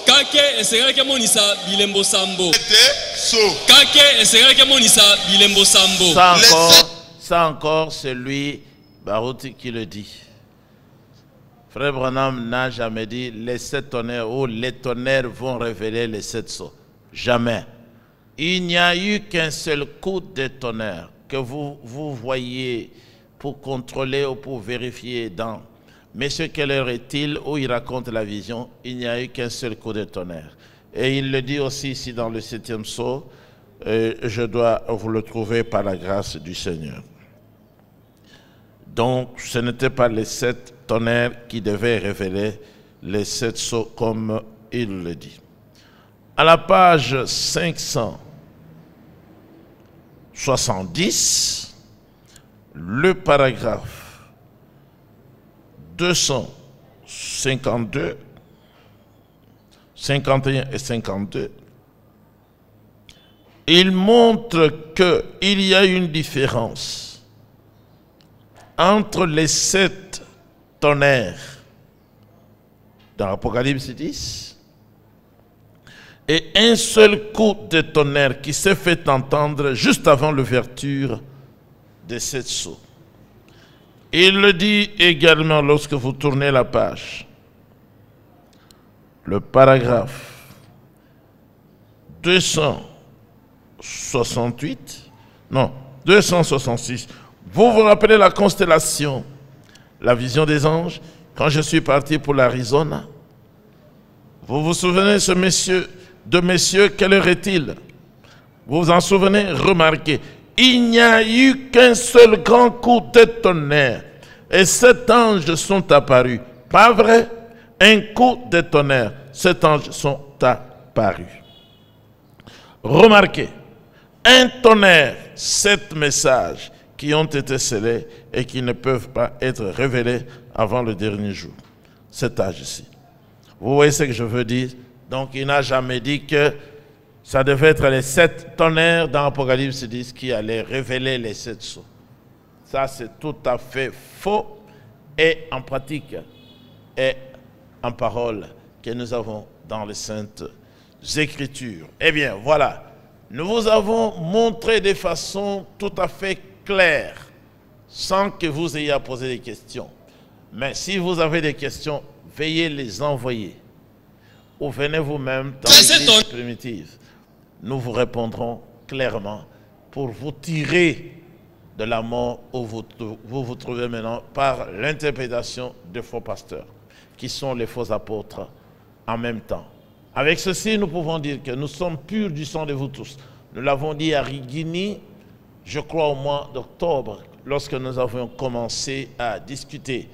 Ça encore, c'est lui, Barouti, qui le dit. Frère Branham n'a jamais dit les 7 tonnerres ou les tonnerres vont révéler les 7 sceaux. Jamais. Il n'y a eu qu'un seul coup de tonnerre que vous voyez pour contrôler ou pour vérifier dans Monsieur, quelle heure est-il? Où il raconte la vision. Il n'y a eu qu'un seul coup de tonnerre. Et il le dit aussi ici dans le 7e sceau. Je dois vous le trouver par la grâce du Seigneur. Donc, ce n'était pas les 7 tonnerres qui devaient révéler les 7 sceaux comme il le dit. À la page 570, le paragraphe 252, 51 et 52, il montre qu'il y a une différence entre les 7 tonnerres dans l'Apocalypse 10 et un seul coup de tonnerre qui s'est fait entendre juste avant l'ouverture de 7 sceaux. Il le dit également lorsque vous tournez la page. Le paragraphe 266. Vous vous rappelez la constellation, la vision des anges, quand je suis parti pour l'Arizona? Vous vous souvenez, ce monsieur de messieurs, quelle heure est-il? Vous vous en souvenez? Remarquez, il n'y a eu qu'un seul grand coup de tonnerre. Et 7 anges sont apparus. Pas vrai? Un coup de tonnerre. 7 anges sont apparus. Remarquez, un tonnerre, 7 messages qui ont été scellés et qui ne peuvent pas être révélés avant le dernier jour. Cet âge-ci. Vous voyez ce que je veux dire? Donc il n'a jamais dit que ça devait être les 7 tonnerres dans Apocalypse 10 qui allaient révéler les 7 sceaux. Ça c'est tout à fait faux et en pratique et en parole que nous avons dans les Saintes Écritures. Eh bien voilà, nous vous avons montré de façon tout à fait claire, sans que vous ayez à poser des questions. Mais si vous avez des questions, veuillez les envoyer. Ou venez vous-même dans l'église primitive. Nous vous répondrons clairement pour vous tirer de la mort où vous trouvez maintenant par l'interprétation de faux pasteurs, qui sont les faux apôtres en même temps. Avec ceci, nous pouvons dire que nous sommes purs du sang de vous tous. Nous l'avons dit à Rigini, je crois au mois d'octobre, lorsque nous avons commencé à discuter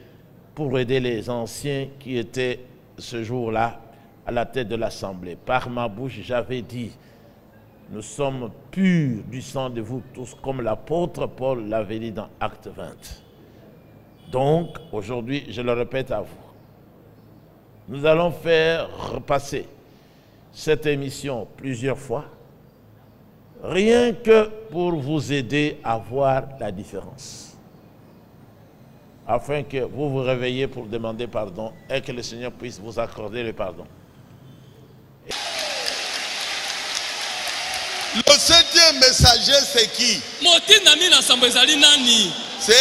pour aider les anciens qui étaient ce jour-là à la tête de l'Assemblée. Par ma bouche, j'avais dit, nous sommes purs du sang de vous tous, comme l'apôtre Paul l'avait dit dans Acte 20. Donc, aujourd'hui, je le répète à vous, nous allons faire repasser cette émission plusieurs fois, rien que pour vous aider à voir la différence, afin que vous vous réveillez pour demander pardon et que le Seigneur puisse vous accorder le pardon. Le 7e messager, c'est qui? C'est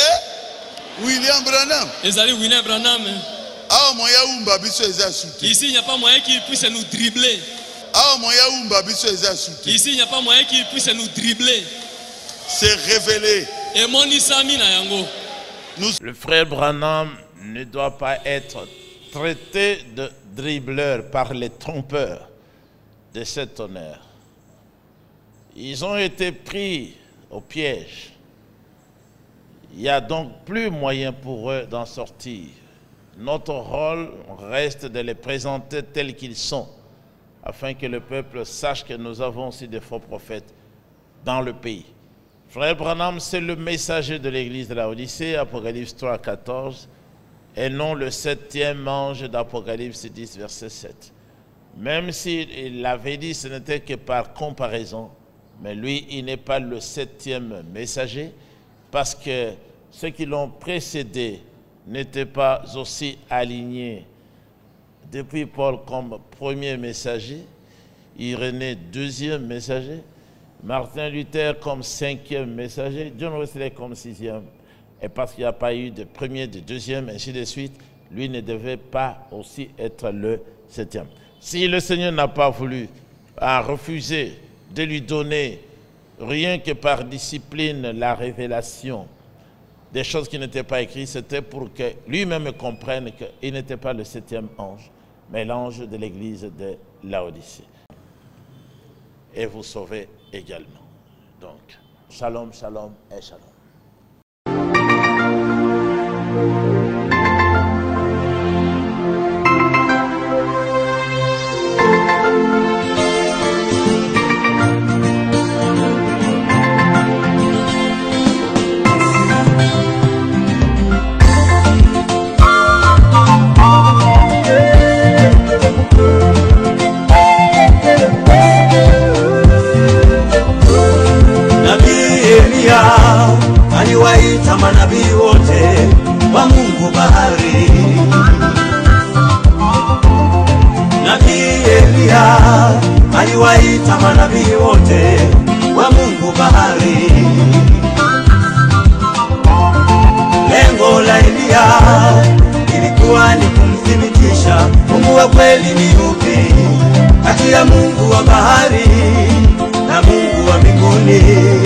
William Branham. Ici, il n'y a pas moyen qu'il puisse nous dribbler. Ici, il n'y a pas moyen qu'il puisse nous dribbler. C'est révélé. Le frère Branham ne doit pas être traité de dribbleur par les trompeurs de cet honneur. Ils ont été pris au piège. Il n'y a donc plus moyen pour eux d'en sortir. Notre rôle reste de les présenter tels qu'ils sont, afin que le peuple sache que nous avons aussi des faux prophètes dans le pays. Frère Branham, c'est le messager de l'église de la Odyssée, Apocalypse 3, 14, et non le 7e ange d'Apocalypse 10, verset 7. Même s'il l'avait dit, ce n'était que par comparaison, mais lui, il n'est pas le 7e messager, parce que ceux qui l'ont précédé n'étaient pas aussi alignés. Depuis Paul comme premier messager, Irénée 2e messager, Martin Luther comme 5e messager, John Wesley comme 6e. Et parce qu'il n'y a pas eu de premier, de deuxième, ainsi de suite, lui ne devait pas aussi être le 7e. Si le Seigneur n'a pas voulu, a refusé de lui donner, rien que par discipline, la révélation des choses qui n'étaient pas écrites, c'était pour que lui-même comprenne qu'il n'était pas le 7e ange, mais l'ange de l'église de Laodicée. Et vous sauvez également. Donc, shalom, shalom et shalom. Aliwaita manabii wote wa Mungu bahari. Nabii Elia aliwaita manabii wote wa Mungu bahari. Lengo la Elia ilikuwa ni kumthibitisha Mungu wa kweli ni yupi kati ya Mungu wa bahari na Mungu wa mbinguni.